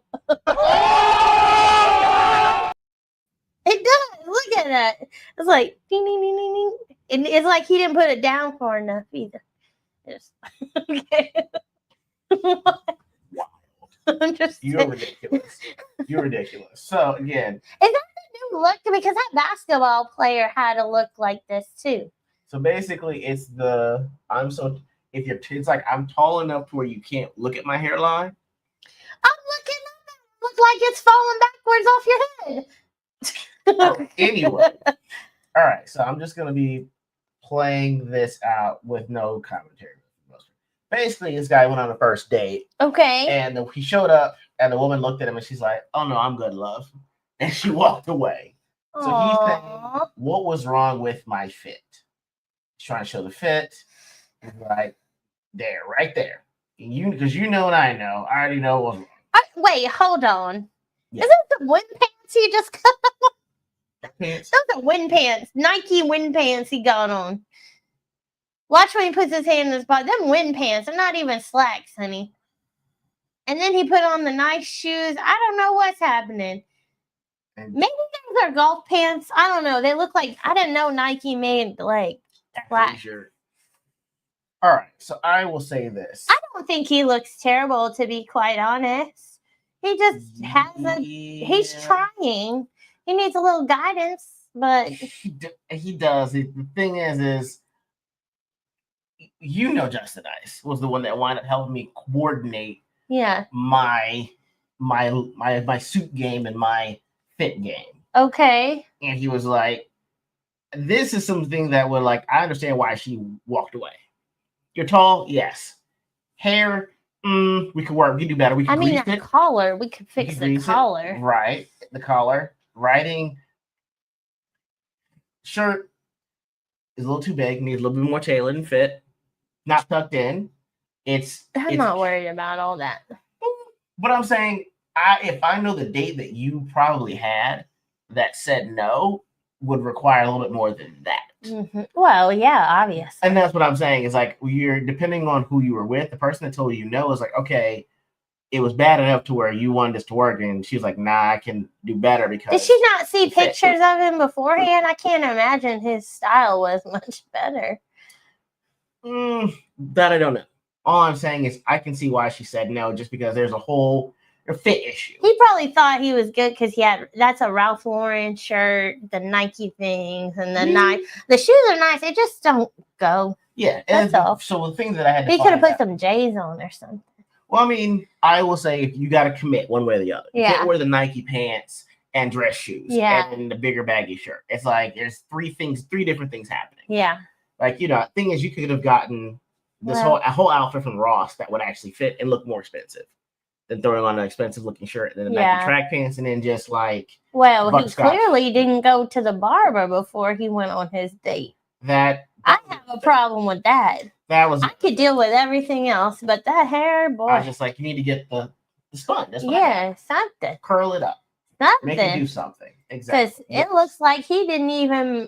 It does. Look at that. It's like ding ding ding ding ding. And it's like he didn't put it down far enough either. Just, okay. I'm just. You're ridiculous. You're ridiculous. So again, Is that the new look? Because that basketball player had a look like this too. so basically, it's the if you're it's like I'm tall enough to where you can't look at my hairline. I'm looking up. It looks like it's falling backwards off your head. Anyway, all right. So I'm just gonna be playing this out with no commentary. Basically, this guy went on a first date. Okay. And he showed up, and the woman looked at him, and she's like, "Oh no, I'm good, love," and she walked away. So he's saying, "What was wrong with my fit?" He's trying to show the fit. He's like, "There, right there." And because you know and I know, I already know what was wrong. Wait, hold on. Yeah. Is that the wind pants he just got on? Pants. Those are wind pants. Nike wind pants he got on. Watch when he puts his hand in his pocket. Them wind pants. They're not even slacks, honey. And then he put on the nice shoes. I don't know what's happening. Maybe those are golf pants. I don't know. They look like, I didn't know Nike made like black. All right, so I will say this. I don't think he looks terrible, to be quite honest. He just has he's trying. He needs a little guidance, but he does. The thing is Justin Ice was the one that wound up helping me coordinate my suit game and my fit game. Okay. And he was like, this is something that would like, I understand why she walked away. You're tall, yes. Hair, we could work. We could do better. We could grease it. Collar. We could fix the collar. Right. The collar. Writing. Shirt is a little too big. Needs a little bit more tailored and fit. Not tucked in. I'm not worried about all that. But I'm saying, if I know the date that you probably had that said no, would require a little bit more than that. Mm-hmm. Well, yeah, obviously. And that's what I'm saying is like, you're depending on who you were with. The person that told you no is like, okay, it was bad enough to where you wanted this to work, and she was like, nah, I can do better because. Did she not see pictures of him beforehand? I can't imagine his style was much better. That I don't know. All I'm saying is I can see why she said no, just because there's a whole fit issue. He probably thought he was good because that's a Ralph Lauren shirt, the Nike things, and the shoes are nice. They just don't go. Yeah, that's all. So the thing that I had to he could have put some J's on or something. Well, I mean, I will say if you got to commit one way or the other. You can't wear the Nike pants and dress shoes and the bigger baggy shirt. It's like there's three different things happening. Yeah. Like, thing is, you could have gotten this whole outfit from Ross that would actually fit and look more expensive than throwing on an expensive looking shirt and then Nike track pants and then just like. Well, he clearly didn't go to the barber before he went on his date. I have a problem with that. I could deal with everything else, but that hair, boy. I was just like, you need to get the spun. Something. Curl it up. Something. Make it do something. Exactly. Because it looks like he didn't even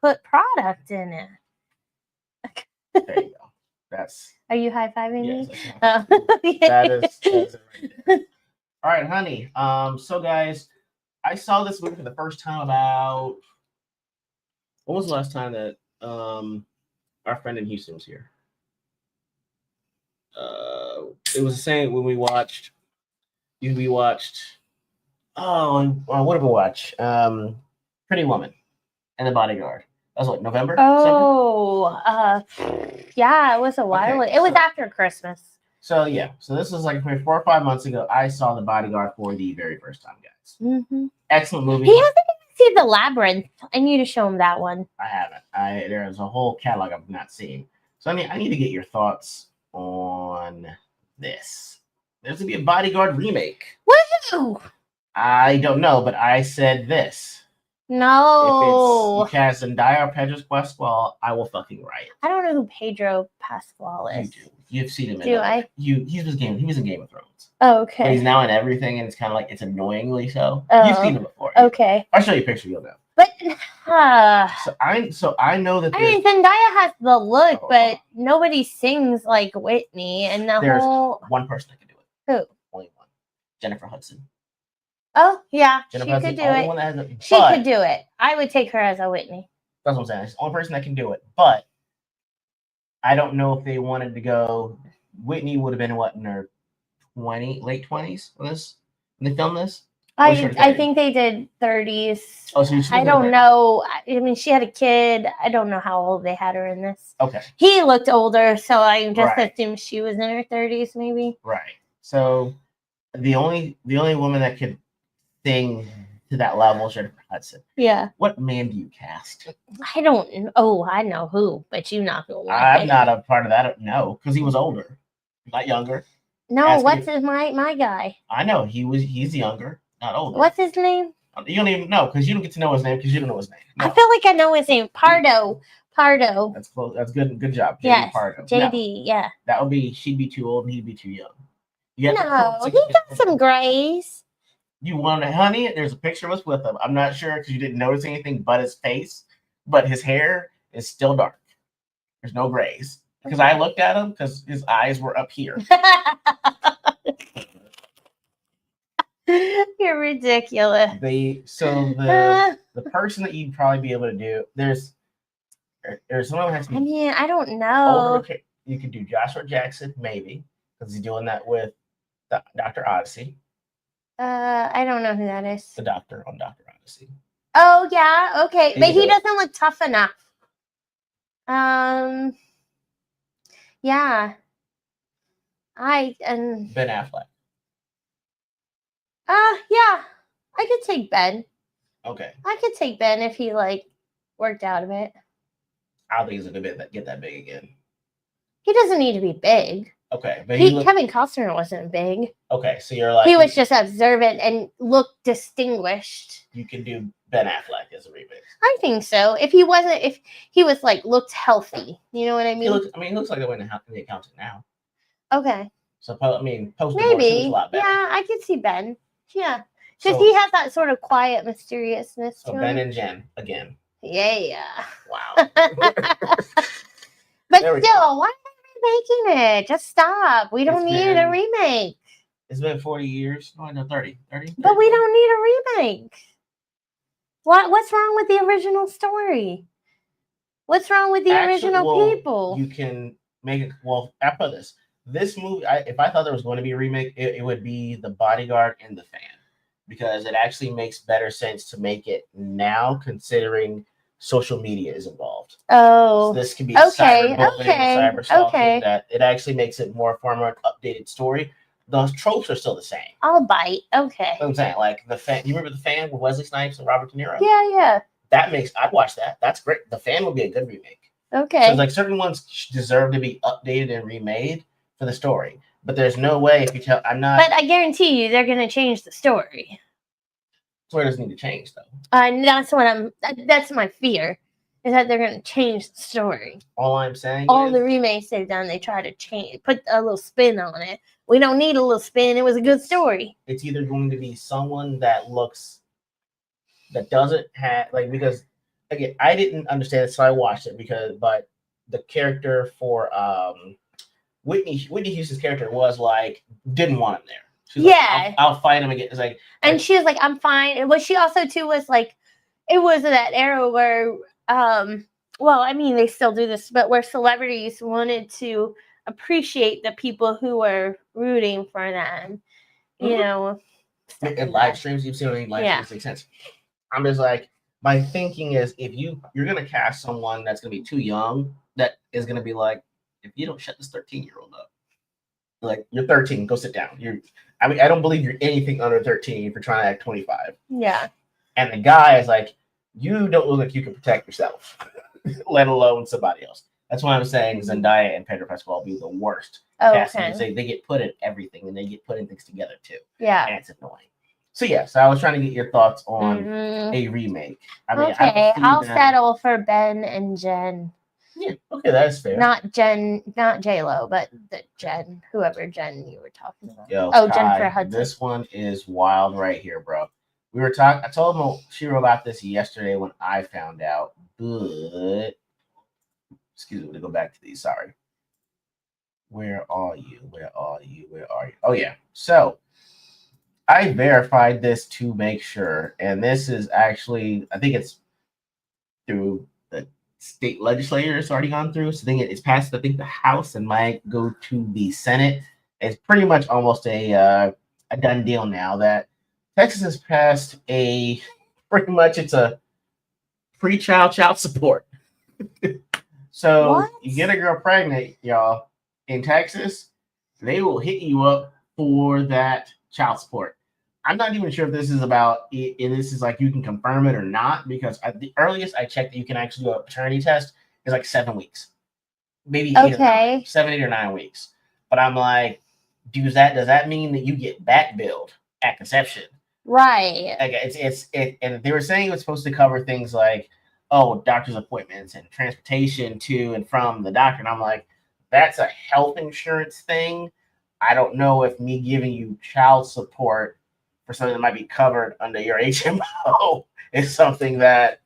put product in it. There you go. Are you high-fiving me? That is it right there. All right, honey. So guys, I saw this movie for the first time about. When was the last time that our friend in Houston was here? It was the same when we watched. What did we watch? Pretty Woman and The Bodyguard. That was what, November? Yeah, it was a while. It was after Christmas. So this was like 4 or 5 months ago. I saw The Bodyguard for the very first time, guys. Mm-hmm. Excellent movie. He hasn't even seen The Labyrinth. I need to show him that one. I haven't. There's a whole catalog I've not seen. So I need to get your thoughts on this. There's gonna be a Bodyguard remake. Woohoo! I don't know, but I said this. No. If it's cast Zendaya or Pedro Pascal, I will fucking riot. I don't know who Pedro Pascal is. You do. You've seen him. He was in Game of Thrones. Oh, okay. But he's now in everything, and it's kind of like it's annoyingly so. Oh, you've seen him before. Okay. I'll show you a picture. You'll know. But so I know that. I mean, Zendaya has the look, but nobody sings like Whitney, and there's one person that can do it. Who? Only one. Jennifer Hudson. Oh yeah, Jennifer she Hudson's could the do only it. one that has it. She But could do it. I would take her as a Whitney. that's what I'm saying. It's the only person that can do it. But I don't know if they wanted to go. Whitney would have been what in her late 20s when they filmed this. I think they did 30s. Oh, so she's I don't know. I mean, she had a kid. I don't know how old they had her in this. Okay. He looked older, so I just Right. assumed she was in her 30s, maybe. Right. So the only woman that could sing to that level is Jennifer Hudson. Yeah. What man do you cast? I don't. Oh, I know who, but you not gonna like I'm it. not a part of that. No, because he was older, not younger. No, my guy? I know he's younger, not older. What's his name? You don't even know because you don't get to know his name because you don't know his name. No. I feel like I know his name. Pardo. That's close. That's good. Good job, JD Yes, Pardo. JD. No, Yeah. that would be she'd be too old and he'd be too young. No, he got some grays. You want to, honey? There's a picture of us with him. I'm not sure because you didn't notice anything but his face, but his hair is still dark. There's no grays because I looked at him because his eyes were up here. You're ridiculous. The person that you'd probably be able to do there's someone who has to be. I mean, I don't know. Older, you could do Joshua Jackson maybe because he's doing that with Dr. Odyssey. I don't know who that is. The doctor on Dr. Odyssey. Oh yeah, okay, but he do doesn't look tough enough. Yeah. Ben Affleck. Yeah, I could take Ben. Okay. I could take Ben if he worked out a bit. I don't think he's gonna get that big again. He doesn't need to be big. Okay, but Kevin Costner wasn't big. Okay, so you're like he was just observant and looked distinguished. You can do Ben Affleck as a remix. I think so. If he was looked healthy, you know what I mean? He looks like the way in the accountant now. Okay. So post maybe a lot better. Yeah, I could see Ben. Yeah, because he has that sort of quiet mysteriousness to him. Ben and Jen again. Yeah. Wow. But still, why are we making it? Just stop. We don't need a remake. It's been 40 years. No, I know 30. 30. But we don't need a remake. What's wrong with the original story? What's wrong with the original people? You can make it. Well, after this movie, if I thought there was going to be a remake, it would be The Bodyguard and The Fan, because it actually makes better sense to make it now, considering social media is involved. Oh, so this could be cyberbullying, cyberstalking. That it actually makes it more far more updated story. Those tropes are still the same. I'll bite. Okay. I'm saying, like The Fan. You remember The Fan with Wesley Snipes and Robert De Niro? Yeah. I'd watch that. That's great. The Fan would be a good remake. Okay. So certain ones deserve to be updated and remade for the story, but there's no way if you tell But I guarantee you, they're gonna change the story. Story doesn't need to change though. That's my fear, is that they're gonna change the story. All I'm saying. All the remakes they've done, they try to put a little spin on it. We don't need a little spin. It was a good story. It's either going to be someone that doesn't have because again I didn't understand it, so I watched it but the character for Whitney Houston's character was didn't want him there. She's I'll fight him again. It's and she was like, I'm fine. But she also too was it was that era where well, I mean they still do this, but where celebrities wanted to appreciate the people who were rooting for them. You know. In live streams, you've seen any live streams make sense. I'm just my thinking is if you're gonna cast someone that's gonna be too young, that is gonna be if you don't shut this 13-year-old up, you're 13, go sit down. I don't believe you're anything under 13 if you're trying to act 25. Yeah. And the guy is you don't look like you can protect yourself, let alone somebody else. That's why I'm saying Zendaya and Pedro Pascal will be the worst. Okay. They get put in everything and they get put in things together too. Yeah. And it's annoying. So I was trying to get your thoughts on a remake. I mean, I'll settle for Ben and Jen. Yeah, okay, that's fair. Not J-Lo, but the Jen, whoever Jen you were talking about. Jennifer Hudson. This one is wild right here, bro. We were talking. I told Shiro about this yesterday when I found out, but excuse me, to go back to these. Sorry. Where are you? Oh yeah. So I verified this to make sure, and this is actually, I think it's through the state legislature. It's already gone through. So I think it's passed. I think the House and might go to the Senate. It's pretty much almost a done deal now that Texas has passed a pretty much it's a pre-child child support. So What? you get a girl pregnant, y'all, in Texas, they will hit you up for that child support. I'm not even sure if this is about if this is like you can confirm it or not, because at the earliest I checked that you can actually do a paternity test is like 7 weeks, maybe 8 or 9, 7, 8 or 9 weeks. But I'm like, does that mean that you get back billed at conception? Right. Like and they were saying it was supposed to cover things like, oh, doctor's appointments and transportation to and from the doctor. And I'm like, that's a health insurance thing. I don't know if me giving you child support for something that might be covered under your HMO is something that.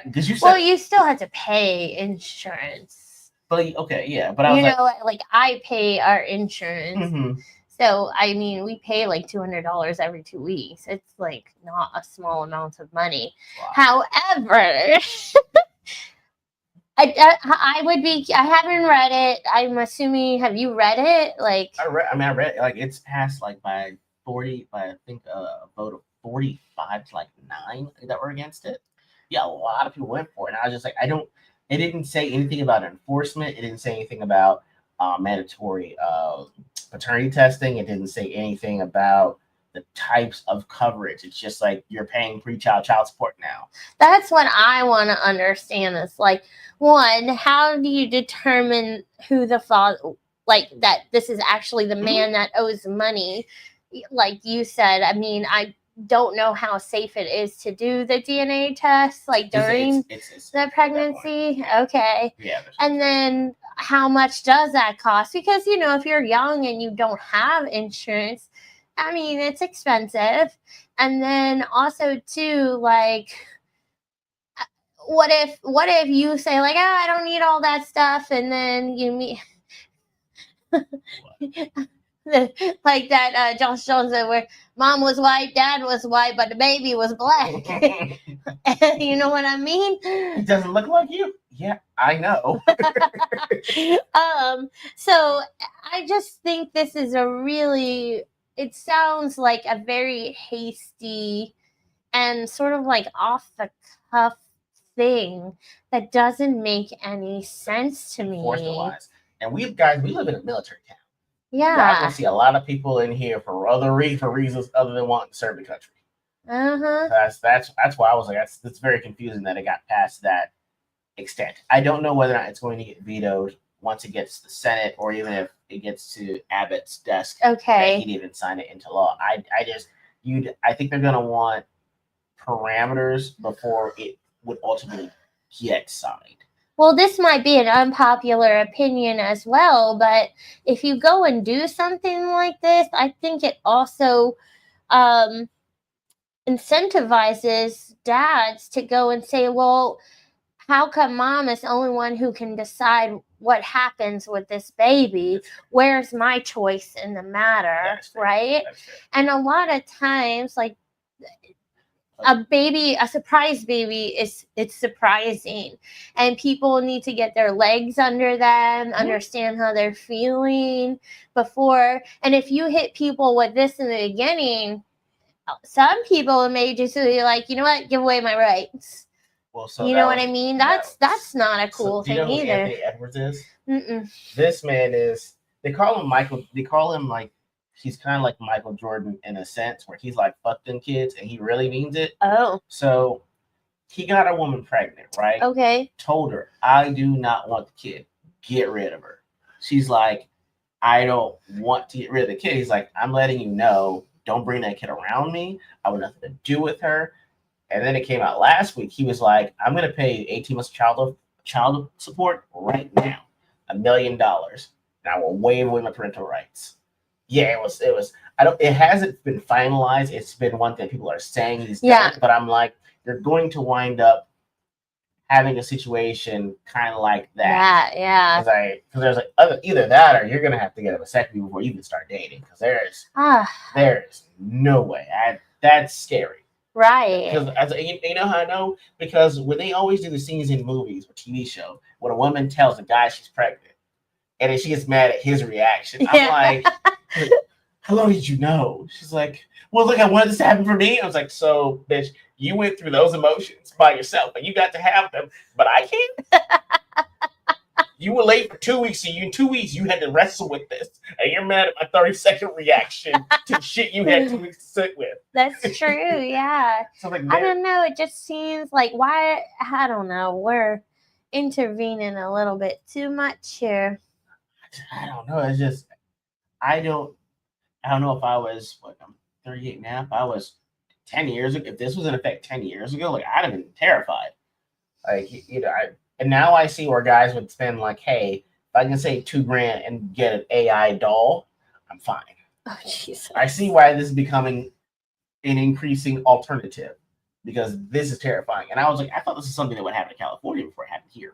Did you say? Well, you still have to pay insurance. But okay, yeah, but I was like I pay our insurance. Mm-hmm. So I mean, we pay like $200 every 2 weeks. It's like not a small amount of money. Wow. However, I would be. I haven't read it. I'm assuming. Have you read it? Like I read like it's passed like by 40. By I think a vote of 45 to like 9 that were against it. Yeah, a lot of people went for it. And I was just like, I don't. It didn't say anything about enforcement. It didn't say anything about mandatory paternity testing. It didn't say anything about the types of coverage. It's just like you're paying pre-child child support now. That's what I want to understand. Is like, one, how do you determine who the father, like that this is actually the man that owes money? Like you said, I mean, I don't know how safe it is to do the DNA test, like during the pregnancy. Okay. Yeah. And then how much does that cost? Because, if you're young and you don't have insurance, I mean, it's expensive. And then also too, like, what if you say like, I don't need all that stuff, and then you meet like that Josh Jones said, where mom was white, dad was white, but the baby was black. You know what I mean? He doesn't look like you. Yeah, I know. So I just think this is it sounds like a very hasty and sort of like off the cuff thing that doesn't make any sense to me. And we live in a military town. Yeah. I can see a lot of people in here for reasons other than wanting to serve the country. That's why I was like, that's very confusing that it got past that extent. I don't know whether or not it's going to get vetoed once it gets to the Senate, or even if it gets to Abbott's desk. Okay. That he'd even sign it into law. I think they're gonna want parameters before it would ultimately get signed. Well, this might be an unpopular opinion as well, but if you go and do something like this, I think it also incentivizes dads to go and say, well, how come mom is the only one who can decide what happens with this baby? Where's my choice in the matter, right? And a lot of times, like, a surprise baby it's surprising, and people need to get their legs under them, understand how they're feeling before. And if you hit people with this in the beginning, some people may just be like, you know what, give away my rights. Well, so you know what I mean? That's not a cool thing either. Who Anthony Edwards is? This man is. They call him Michael. They call him like. He's kind of like Michael Jordan in a sense, where he's like, fuck them kids, and he really means it. Oh. So he got a woman pregnant, right? Okay. Told her, I do not want the kid. Get rid of her. She's like, I don't want to get rid of the kid. He's like, I'm letting you know, don't bring that kid around me. I want nothing to do with her. And then it came out last week. He was like, I'm going to pay 18 months child support right now, $1 million. And I will waive away my parental rights. Yeah, it was. It hasn't been finalized. It's been one thing people are saying he's done, but I'm like, you're going to wind up having a situation kind of like that. That, yeah. Because there's like either that or you're gonna have to get a vasectomy before you even start dating. Because there's no way. That's scary. Right. Because you know how I know? Because when they always do the scenes in movies or TV shows, when a woman tells a guy she's pregnant, and then she gets mad at his reaction, I'm like, how long did you know? She's like, well, look, I wanted this to happen for me. I was like, so, bitch, you went through those emotions by yourself, and you got to have them, but I can't. You were late for 2 weeks, and in 2 weeks, you had to wrestle with this, and you're mad at my 30-second reaction to shit you had 2 weeks to sit with. That's true, yeah. So like, I don't know. It just seems like why, I don't know. We're intervening a little bit too much here. I don't know. It's just, I don't know if I was, I'm 38 now. If I was 10 years ago, if this was in effect 10 years ago, like I'd have been terrified. Like, and now I see where guys would spend like, hey, if I can save $2,000 and get an AI doll, I'm fine. Oh, Jesus. I see why this is becoming an increasing alternative because this is terrifying. And I was like, I thought this is something that would happen in California before it happened here.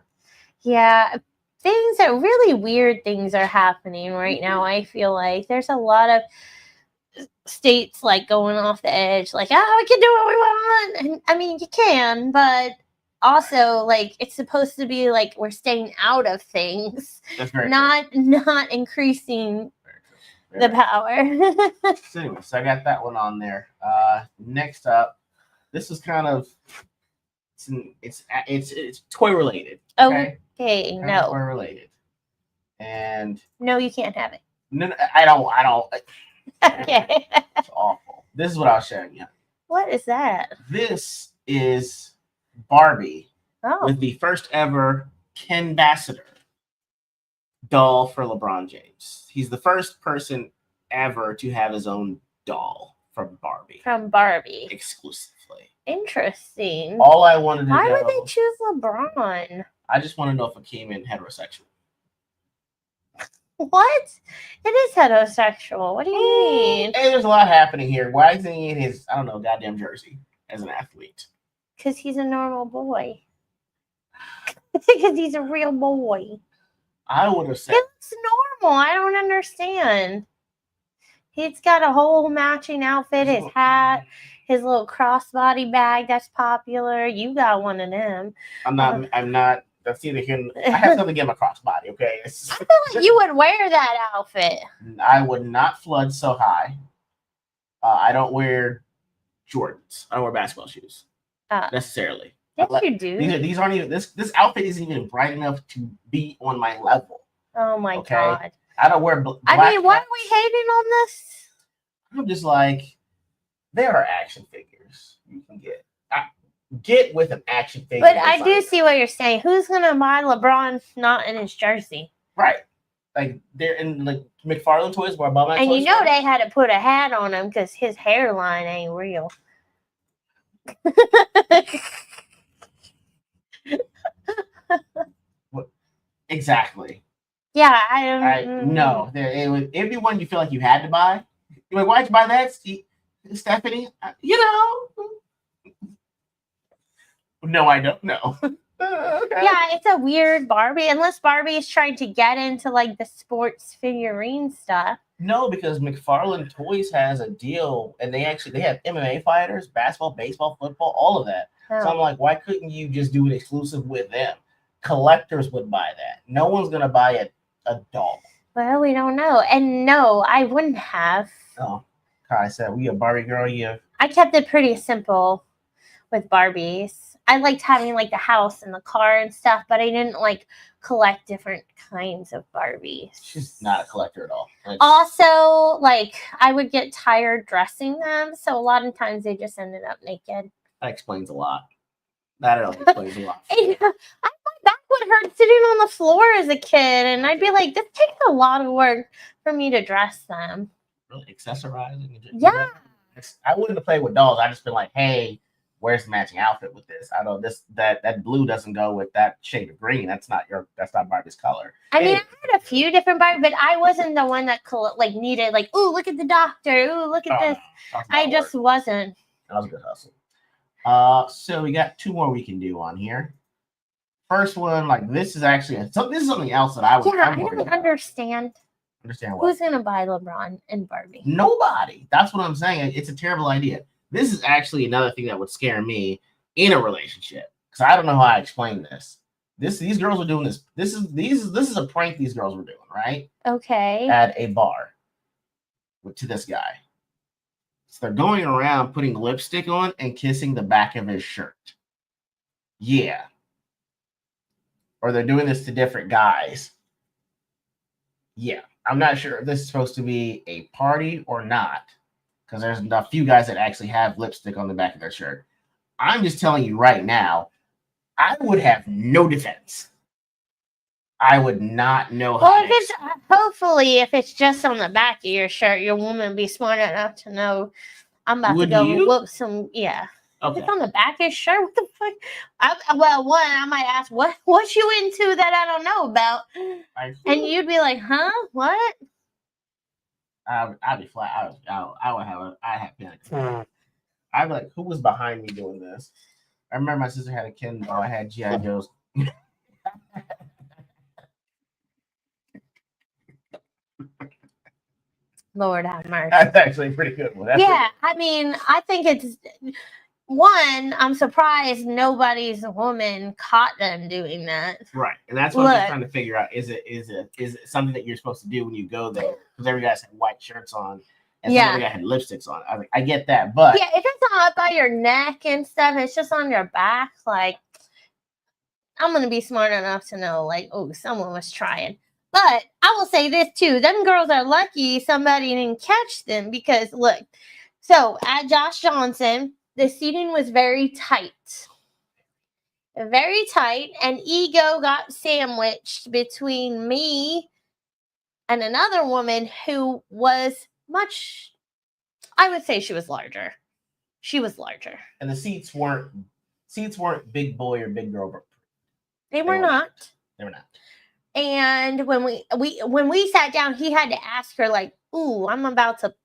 Yeah. Things that really weird things are happening right now. I feel like there's a lot of states like going off the edge, like, we can do what we want. And I mean, you can, but also like it's supposed to be like we're staying out of things, not increasing the power. So anyway, so I got that one on there. Next up, this is kind of it's toy related. Okay, no. Toy related. And no, you can't have it. No, I don't. Okay. It's awful. This is what I'll show you. What is that? This is Barbie with the first ever Ken Bassiter doll for LeBron James. He's the first person ever to have his own doll from Barbie. Exclusively. Interesting. All I wanted to know. Why would they choose LeBron? I just want to know if it came in heterosexual. What? It is heterosexual. What do you mean? Hey, there's a lot happening here. Why is he in his, goddamn jersey as an athlete? Because he's a normal boy. Because he's a real boy. I would have said. He looks normal. I don't understand. He's got a whole matching outfit, his hat, his little crossbody bag that's popular. You got one of them. I'm not. That's either here. I have something in my crossbody, okay? I feel like you would wear that outfit. I would not flood so high. I don't wear Jordans. I don't wear basketball shoes necessarily. Yes, you do. These aren't even. This outfit isn't even bright enough to be on my level. Oh my god! I don't wear. Black I mean, why are we hating on this? I'm just like, there are action figures you can get with an action figure. But I do see what you're saying. Who's gonna buy LeBron not in his jersey? Right. Like they're in like McFarlane toys where I bought my and toys you know from. they had to put a hat on him because his hairline ain't real. Exactly. Yeah, I don't. No, it'd be one you feel like you had to buy. You're like, why'd you buy that, Stephanie? You know. No, I don't know. Okay. Yeah, it's a weird Barbie. Unless Barbie is trying to get into like the sports figurine stuff. No, because McFarlane Toys has a deal, and they have MMA fighters, basketball, baseball, football, all of that. Oh. So I'm like, why couldn't you just do it exclusive with them? Collectors would buy that. No one's gonna buy a doll. Well, we don't know, and no, I wouldn't have. Oh, I said, we a Barbie girl. I kept it pretty simple with Barbies. I liked having like the house and the car and stuff, but I didn't like collect different kinds of Barbies. She's not a collector at all. Also, like I would get tired dressing them, so a lot of times they just ended up naked. That explains a lot. That explains a lot. My back would hurt sitting on the floor as a kid, and I'd be like, this takes a lot of work for me to dress them. Really accessorizing? Yeah. I wouldn't have played with dolls. I just been like, hey, where's the matching outfit with this? I know that blue doesn't go with that shade of green. That's not Barbie's color. I mean, I had a few different Barbies, but I wasn't the one that needed like, ooh, look at the doctor. Ooh, look at this. I just wasn't. That was a good hustle. So we got two more we can do on here. First one, like this is actually this is something else that I would. Yeah, I don't understand. Understand what? Who's gonna buy LeBron and Barbie? Nobody. That's what I'm saying. It's a terrible idea. This is actually another thing that would scare me in a relationship because I don't know how I explain this. These girls are doing this. This is a prank these girls were doing, right? Okay. At a bar to this guy. So they're going around putting lipstick on and kissing the back of his shirt. Yeah. Or they're doing this to different guys. Yeah. I'm not sure if this is supposed to be a party or not, because there's a few guys that actually have lipstick on the back of their shirt. I'm just telling you right now, I would have no defense. I would not know how. Well, if it's hopefully if it's just on the back of your shirt, your woman be smart enough to know I'm about to go whoop some. Yeah. Okay. If it's on the back of his shirt, what the fuck? Well, one, I might ask, what you into that I don't know about? And you'd be like, huh? What? I'd be flat. I'd have panic. I'd be like, who was behind me doing this? I remember my sister had a Ken. I had G.I. Joe's. Lord have mercy. That's actually a pretty good one. I mean, I think it's one. I'm surprised nobody's woman caught them doing that. Right, and that's what I'm just trying to figure out. Is it something that you're supposed to do when you go there? Because every guy's had white shirts on, and some other guy had lipsticks on. I get that, but yeah, if it's not up by your neck and stuff, it's just on your back. Like, I'm gonna be smart enough to know, like, oh, someone was trying. But I will say this too: them girls are lucky somebody didn't catch them because look. So at Josh Johnson, the seating was very tight, and E.G.O got sandwiched between me and another woman who was much. I would say she was larger. And the seats weren't big boy or big girl. They were not. They were not. And when we sat down, he had to ask her, like, ooh, I'm about to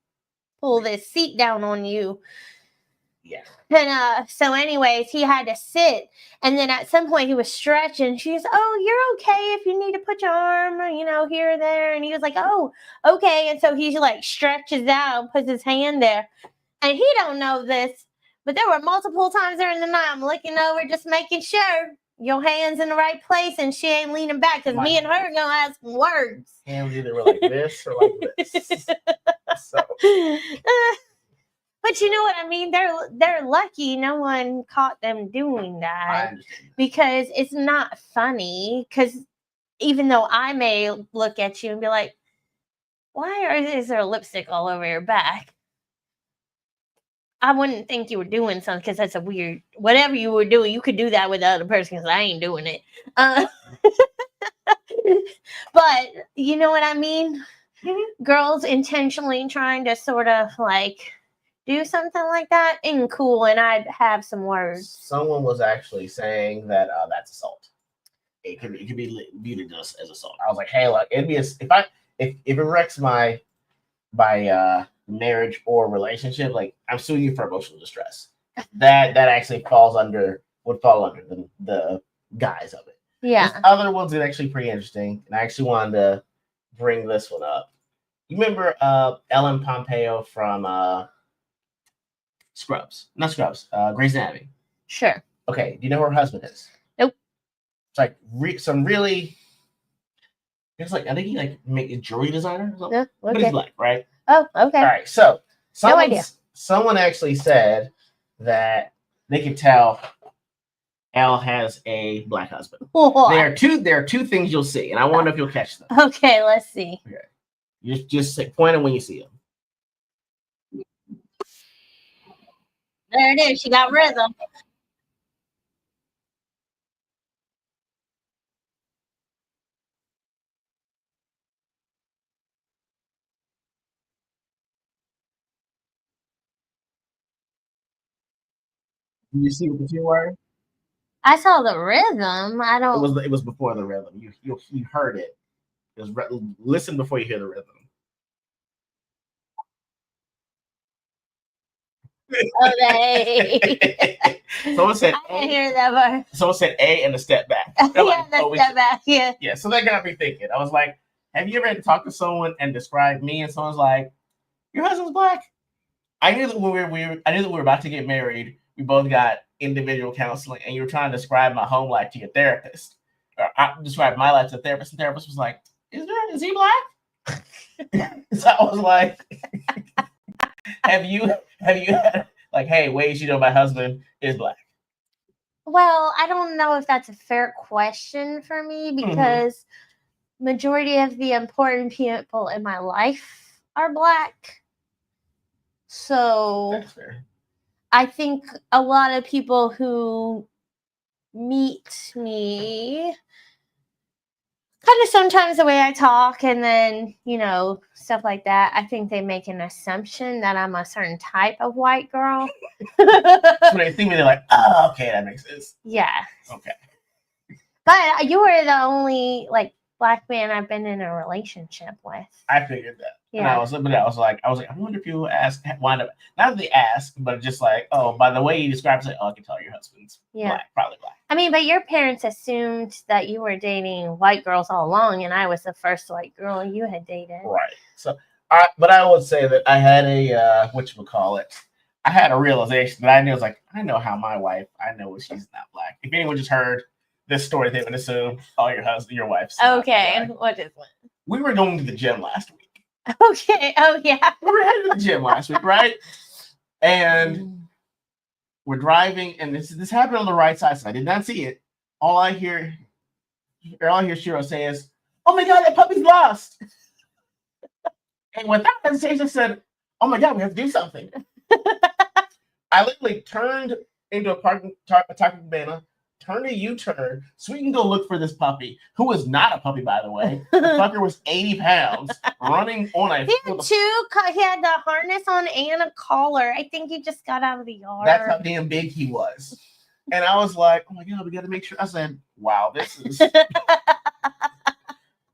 pull this seat down on you. Yeah. And so anyways, he had to sit. And then at some point he was stretching. She's, oh, you're okay if you need to put your arm, here or there. And he was like, oh, okay. And so he like stretches out, puts his hand there. And he don't know this, but there were multiple times during the night I'm looking over, just making sure your hand's in the right place and she ain't leaning back because me and her are going to have some words. Hands either were like this or like this. So. But you know what I mean? They're lucky no one caught them doing that because it's not funny. Because even though I may look at you and be like, why is there lipstick all over your back? I wouldn't think you were doing something because that's a weird. Whatever you were doing, you could do that with the other person because I ain't doing it. But you know what I mean? Mm-hmm. Girls intentionally trying to sort of like do something like that ain't cool, and I'd have some words. Someone was actually saying that that's assault. It could be viewed as assault. I was like, hey, look, it'd be if it wrecks my marriage or relationship, like I'm suing you for emotional distress. that actually would fall under the guise of it. Yeah. There's other ones that are actually pretty interesting, and I actually wanted to bring this one up. You remember Ellen Pompeo from Grey's Anatomy? Sure. Okay, do you know who her husband is? Nope. It's like some really. It's like I think he like make a jewelry designer or something. Yeah, okay. But he's black, right? Oh, okay. All right, so no idea. Someone actually said that they could tell Elle has a black husband. What? There are two things you'll see, and I wonder if you'll catch them. Okay, let's see. Okay. You just point them when you see them. There it is. She got rhythm. Did you see what the two were? I saw the rhythm. I don't. It was before the rhythm. You heard it. It was listen before you hear the rhythm. Okay. Someone said I didn't hear that part. Someone said A and a step back. They're Yeah, that's not bad. Yeah. Yeah, so that got me thinking. I was like, have you ever had to talk to someone and describe me, and someone's like, your husband's black? I knew that I knew that we were about to get married. We both got individual counseling, and you were trying to describe my home life to your therapist. Or I described my life to the therapist, and the therapist was like, is he black? So I was like, have you had like, hey, ways you know my husband is black? Well, I don't know if that's a fair question for me because majority of the important people in my life are black. So That's fair. I think a lot of people who meet me kind of sometimes the way I talk and then, stuff like that, I think they make an assumption that I'm a certain type of white girl. So when they see me, they're like, oh, okay, that makes sense. Yeah. Okay. But you were the only, black man I've been in a relationship with. I figured that. Yeah. And I was like, I wonder if people wind up, not that they ask, but just like, oh, by the way you describe it, I can tell your husband's black, probably black. I mean, but your parents assumed that you were dating white girls all along, and I was the first white girl you had dated. Right. So, but I would say that I had a, I had a realization that I knew, I know how my wife, I know she's not black. If anyone just heard this story, they would assume, oh, your wife's okay. What is it? We were going to the gym last week. Okay. Oh, yeah. We were headed to the gym last week, right? And we're driving, and this happened on the right side, so I did not see it. All I hear Shiro say is, oh my God, that puppy's lost. And without hesitation, I said, oh my God, we have to do something. I literally turned into a Taco Cabana, turned a U-turn so we can go look for this puppy, who was not a puppy, by the way. The fucker was 80 pounds, running on a... He had the harness on and a collar. I think he just got out of the yard. That's how damn big he was. And I was like, oh my God, we got to make sure. I said, wow, this is...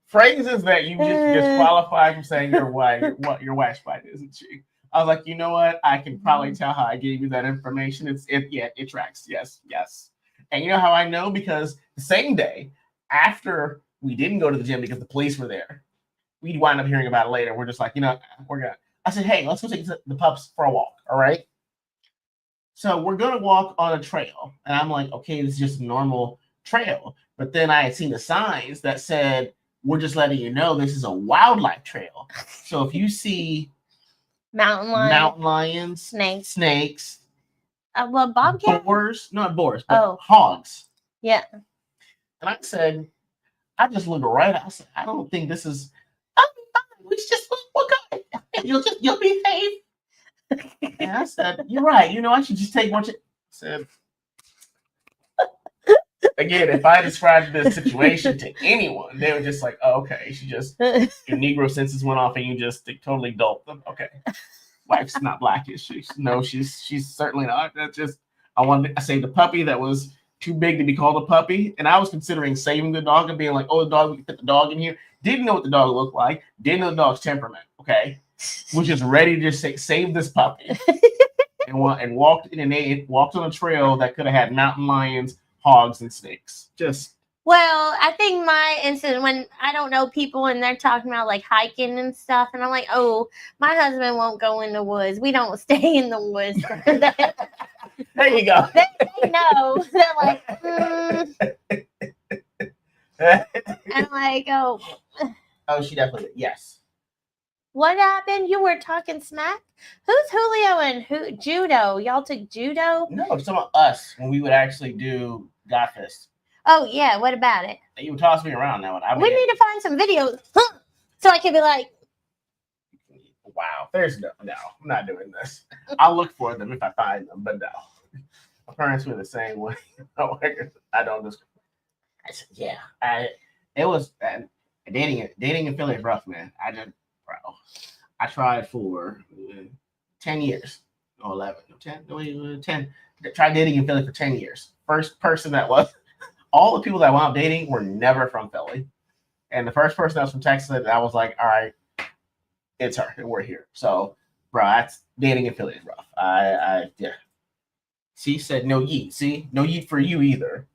phrases that you just disqualify from saying your wife's white, isn't she? I was like, you know what? I can probably tell how I gave you that information. It tracks. Yes. And you know how I know? Because the same day after we didn't go to the gym because the police were there, we'd wind up hearing about it later. We're just like, we're gonna. I said, hey, let's go take the pups for a walk. All right. So we're gonna walk on a trail, and I'm like, okay, this is just a normal trail. But then I had seen the signs that said, we're just letting you know this is a wildlife trail. So if you see mountain lions, snakes, bobcat, not boars, but hogs. Yeah. And I said, I just looked right. I said, I don't think this is. We just look up. You'll be safe. And I said, you're right. I should just take one. I said, again, if I described this situation to anyone, they were just like, oh, okay, your Negro senses went off and you just totally dulped them. Okay. Wife's not black, is she? No, she's certainly not. That's just, I say the puppy that was too big to be called a puppy. And I was considering saving the dog and being like, oh, the dog, we can fit the dog in here. Didn't know what the dog looked like. Didn't know the dog's temperament. Okay. Was just ready to just save this puppy. and walked on a trail that could have had mountain lions, hogs, and snakes. Well, I think my incident when I don't know people and they're talking about hiking and stuff, and I'm like, oh, my husband won't go in the woods. We don't stay in the woods. There you go. They know. They're like, I'm like, oh. Oh, she definitely did. Yes. What happened? You were talking smack? Who's Julio and judo? Y'all took judo? No, it's about us when we would actually do Godfest. Oh, yeah. What about it? You would toss me around now. We need to find some videos so I can be like, wow, there's no, I'm not doing this. I'll look for them if I find them, but no. My parents were the same way. I don't just. I said, yeah. It was dating in Philly is rough, man. I tried for 10 years. No, 11. No, 10. Tried dating in Philly for 10 years. First person that was. All the people that I wound up dating were never from Philly. And the first person that was from Texas, I was like, all right, it's her. We're here. So, bro, that's dating in Philly is rough. Yeah. She said no yeet. See? No yeet for you either.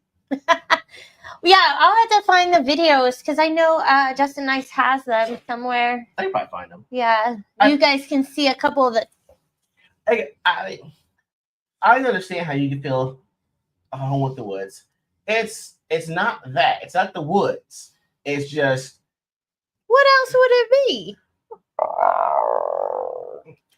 Yeah, I'll have to find the videos because I know Justin Nice has them somewhere. I can probably find them. Yeah, you guys can see a couple of the. I understand how you can feel a home with the woods. It's not that. It's not the woods. It's just. What else would it be?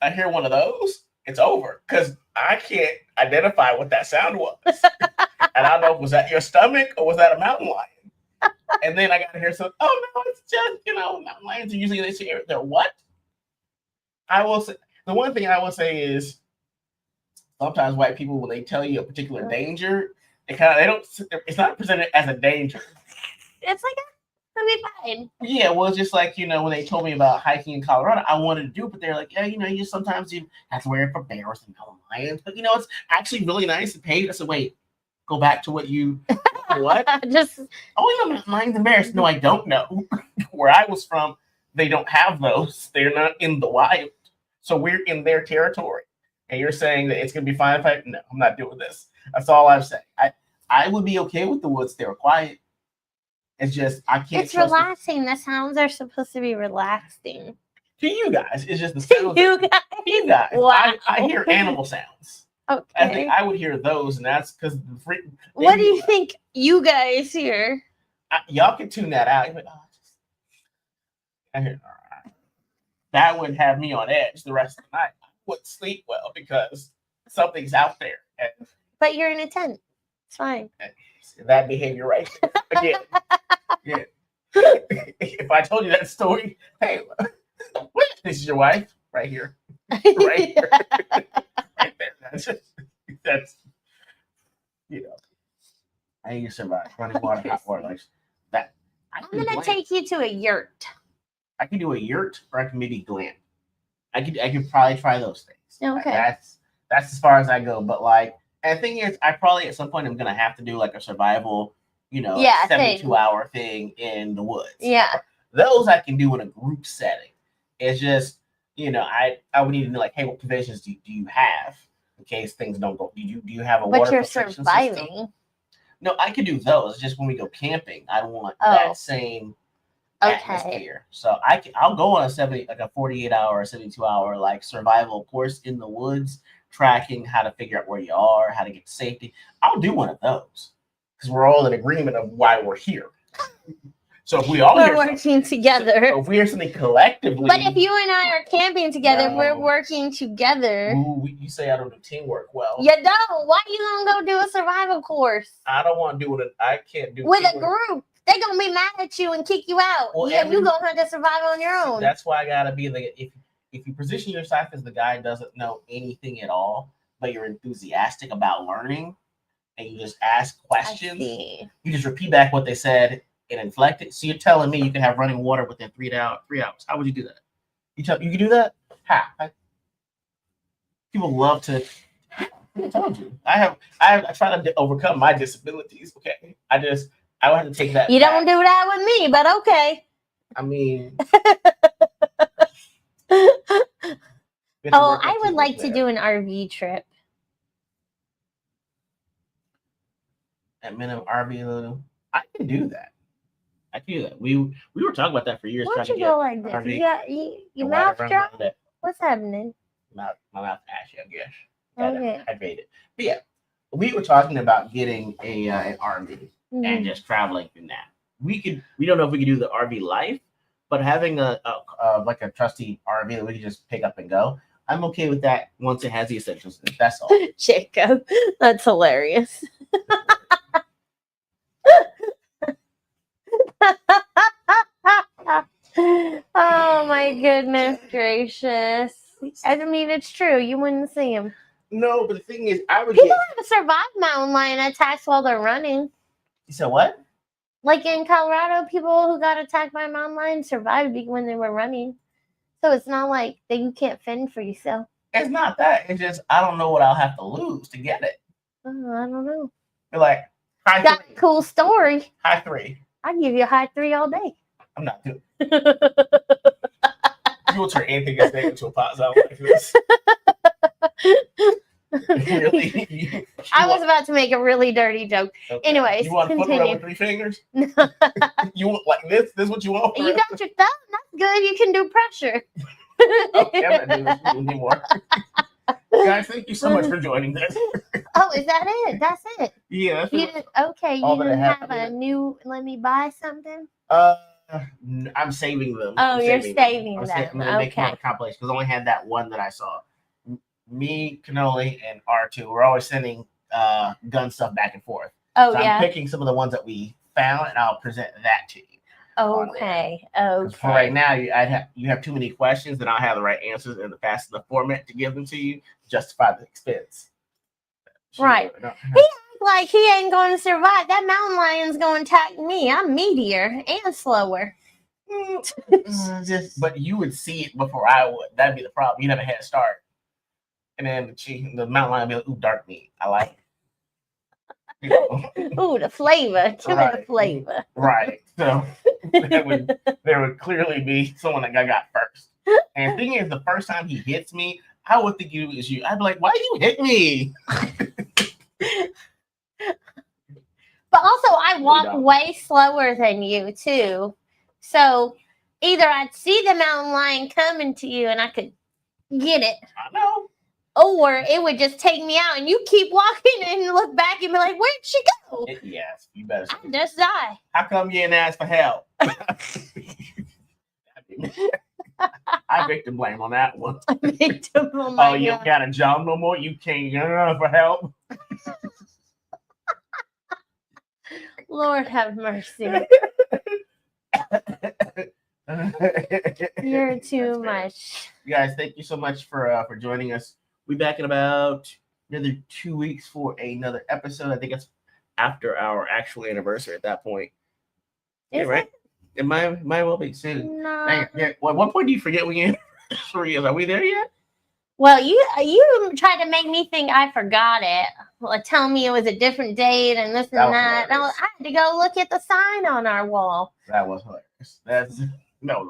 I hear one of those. It's over because I can't identify what that sound was, and I don't know if was that your stomach or was that a mountain lion. And then I got to hear some. Oh no, it's just mountain lions are usually they're what? I will say the one thing I will say is sometimes white people when they tell you a particular danger, they don't. It's not presented as a danger. It's like it'll be fine. Yeah, well, it's just like when they told me about hiking in Colorado, I wanted to do it, but they're like, yeah, you sometimes you have to wear it for bears and mountain lions, but it's actually really nice and paid. I said, wait, go back to what you what? Just mountain lions and bears. No, I don't know. Where I was from, they don't have those. They're not in the wild, so we're in their territory. And you're saying that it's gonna be fine if no, I'm not doing this. That's all I'm saying. I would be okay with the woods. They were quiet. It's just I can't. It's relaxing. The sounds are supposed to be relaxing. To you guys, it's just the sounds. You guys. Wow. I hear animal sounds. Okay. I think I would hear those, and that's because what do you think you guys hear? Y'all can tune that out. Like, I hear that would have me on edge the rest of the night. I wouldn't sleep well because something's out there. But you're in a tent. It's fine. That behavior right there. Again. Yeah. If I told you that story, hey, this is your wife right here. Right here. Right there. That's I need to survive. Running water, hot water, like that. I'm gonna take you to a yurt. I can do a yurt, or I can maybe glamp. I could probably try those things. Okay. That's as far as I go. But and the thing is, I probably at some point I'm gonna have to do like a survival, 72-hour thing in the woods. Yeah. Those I can do in a group setting. It's just, I would need to know hey, what provisions do you have in case things don't go? Do you have a water? But you're surviving. System? No, I could do those. It's just when we go camping, I don't want that same atmosphere. So I'll go on a 48-hour, 72-hour survival course in the woods, tracking how to figure out where you are, how to get to safety. I'll do one of those because we're all in agreement of why we're here. So if we're working together. So if we hear something collectively. But if you and I are camping together, we're working together. Ooh, you say I don't do teamwork well. You don't. Why you gonna go do a survival course? I don't want to do it. I can't do with teamwork. A group. They're gonna be mad at you and kick you out. Well, you gonna have to survive on your own. That's why I gotta be if you position yourself as the guy who doesn't know anything at all, but you're enthusiastic about learning, and you just ask questions. You just repeat back what they said and inflect it. So you're telling me you can have running water within 3 hours. How would you do that? You can do that? How? People love to. I told you. I try to overcome my disabilities. Okay. I would have to take that. You don't do that with me, but okay. I mean. I would like to do an RV trip. At minimum RV, I can do that. We were talking about that for years. Why don't you go like this? RV, your mouth dry? What's happening? My mouth ashy, I guess. Okay. Hydrated. But yeah, we were talking about getting an RV and just traveling in that. We don't know if we could do the RV life, but having a trusty RV that we can just pick up and go, I'm okay with that once it has the essentials. That's all. Jacob, that's hilarious. Oh my goodness gracious. I mean, it's true. You wouldn't see him. No, but the thing is, people have survived mountain lion attacks while they're running. You said what? Like in Colorado, people who got attacked by mountain lions survived when they were running. So it's not like that you can't fend for yourself. It's not that. It's just I don't know what I'll have to lose to get it. Oh, I don't know. You're like, high got 3. A cool story. High 3. I'd give you a high 3 all day. I'm not doing it. You will turn anything that's negative to a positive like this. Really? I was about to make a really dirty joke. Okay. Anyways, You want to put continue. with 3 fingers? You want like this? This is what you want? You got your thumb. That's good. You can do pressure. Okay, I'm not doing this anymore. Guys, thank you so much for joining this. Oh, is that it? That's it. Yeah. That's You didn't, okay, you all that I didn't have have to a new let me buy something? I'm saving them. Oh, you're saving I'm them. I'm making Okay. a compilation because I only had that one that I saw. Me, Cannoli, and R2, we're always sending gun stuff back and forth. Oh, so yeah. I'm picking some of the ones that we found, and I'll present that to you. Okay. For right now, you have too many questions, and I'll have the right answers in the fast enough format to give them to you to justify the expense. Right. He act like he ain't going to survive. That mountain lion's going to attack me. I'm meatier and slower. But you would see it before I would. That'd be the problem. You'd have a head start. And then the mountain lion would be like, ooh, dark meat. I like it. Ooh, the flavor. Give me the flavor. Right. So there would clearly be someone that got first. And the thing is, the first time he hits me, I would think it was you. I'd be like, why you hit me? But also, I walk way slower than you, too. So either I'd see the mountain lion coming to you and I could get it. I know. Or it would just take me out and you keep walking and look back and be like, where'd she go? Yes, you better. I just die. How come you didn't ask for help? I victim blame on that one. Oh, you don't got a job no more? You can't get for help? Lord have mercy. You're too much. You guys, thank you so much for joining us. We'll be back in about another 2 weeks for another episode. I think it's after our actual anniversary at that point. Yeah, right? It might well be soon. No. At what point do you forget when your anniversary is? Are we there yet? Well, you tried to make me think I forgot it. Well, tell me it was a different date and this and that. I had to go look at the sign on our wall. That was hilarious. That was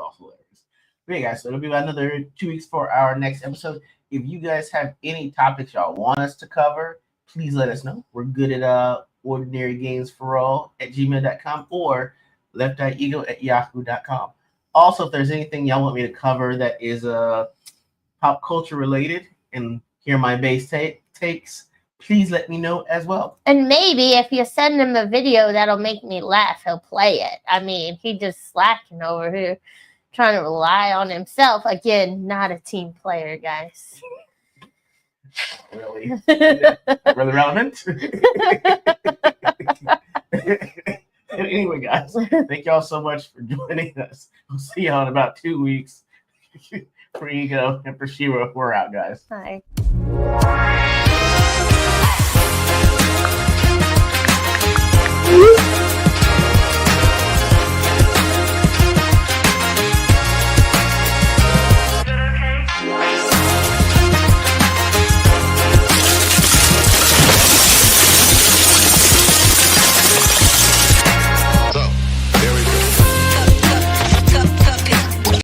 also hilarious. But yeah, guys, so it'll be about another 2 weeks for our next episode. If you guys have any topics y'all want us to cover, please let us know. We're good at ordinarygamesforall@gmail.com or left.ego@yahoo.com. Also, if there's anything y'all want me to cover that is pop culture related and hear my base takes, please let me know as well. And maybe if you send him a video that'll make me laugh, he'll play it. I mean, he just slacking over here, trying to rely on himself. Again, not a team player, guys. Really? Really relevant? Anyway, guys, thank y'all so much for joining us. We'll see y'all in about 2 weeks. For E.G.O and for Shira, we're out, guys. Bye.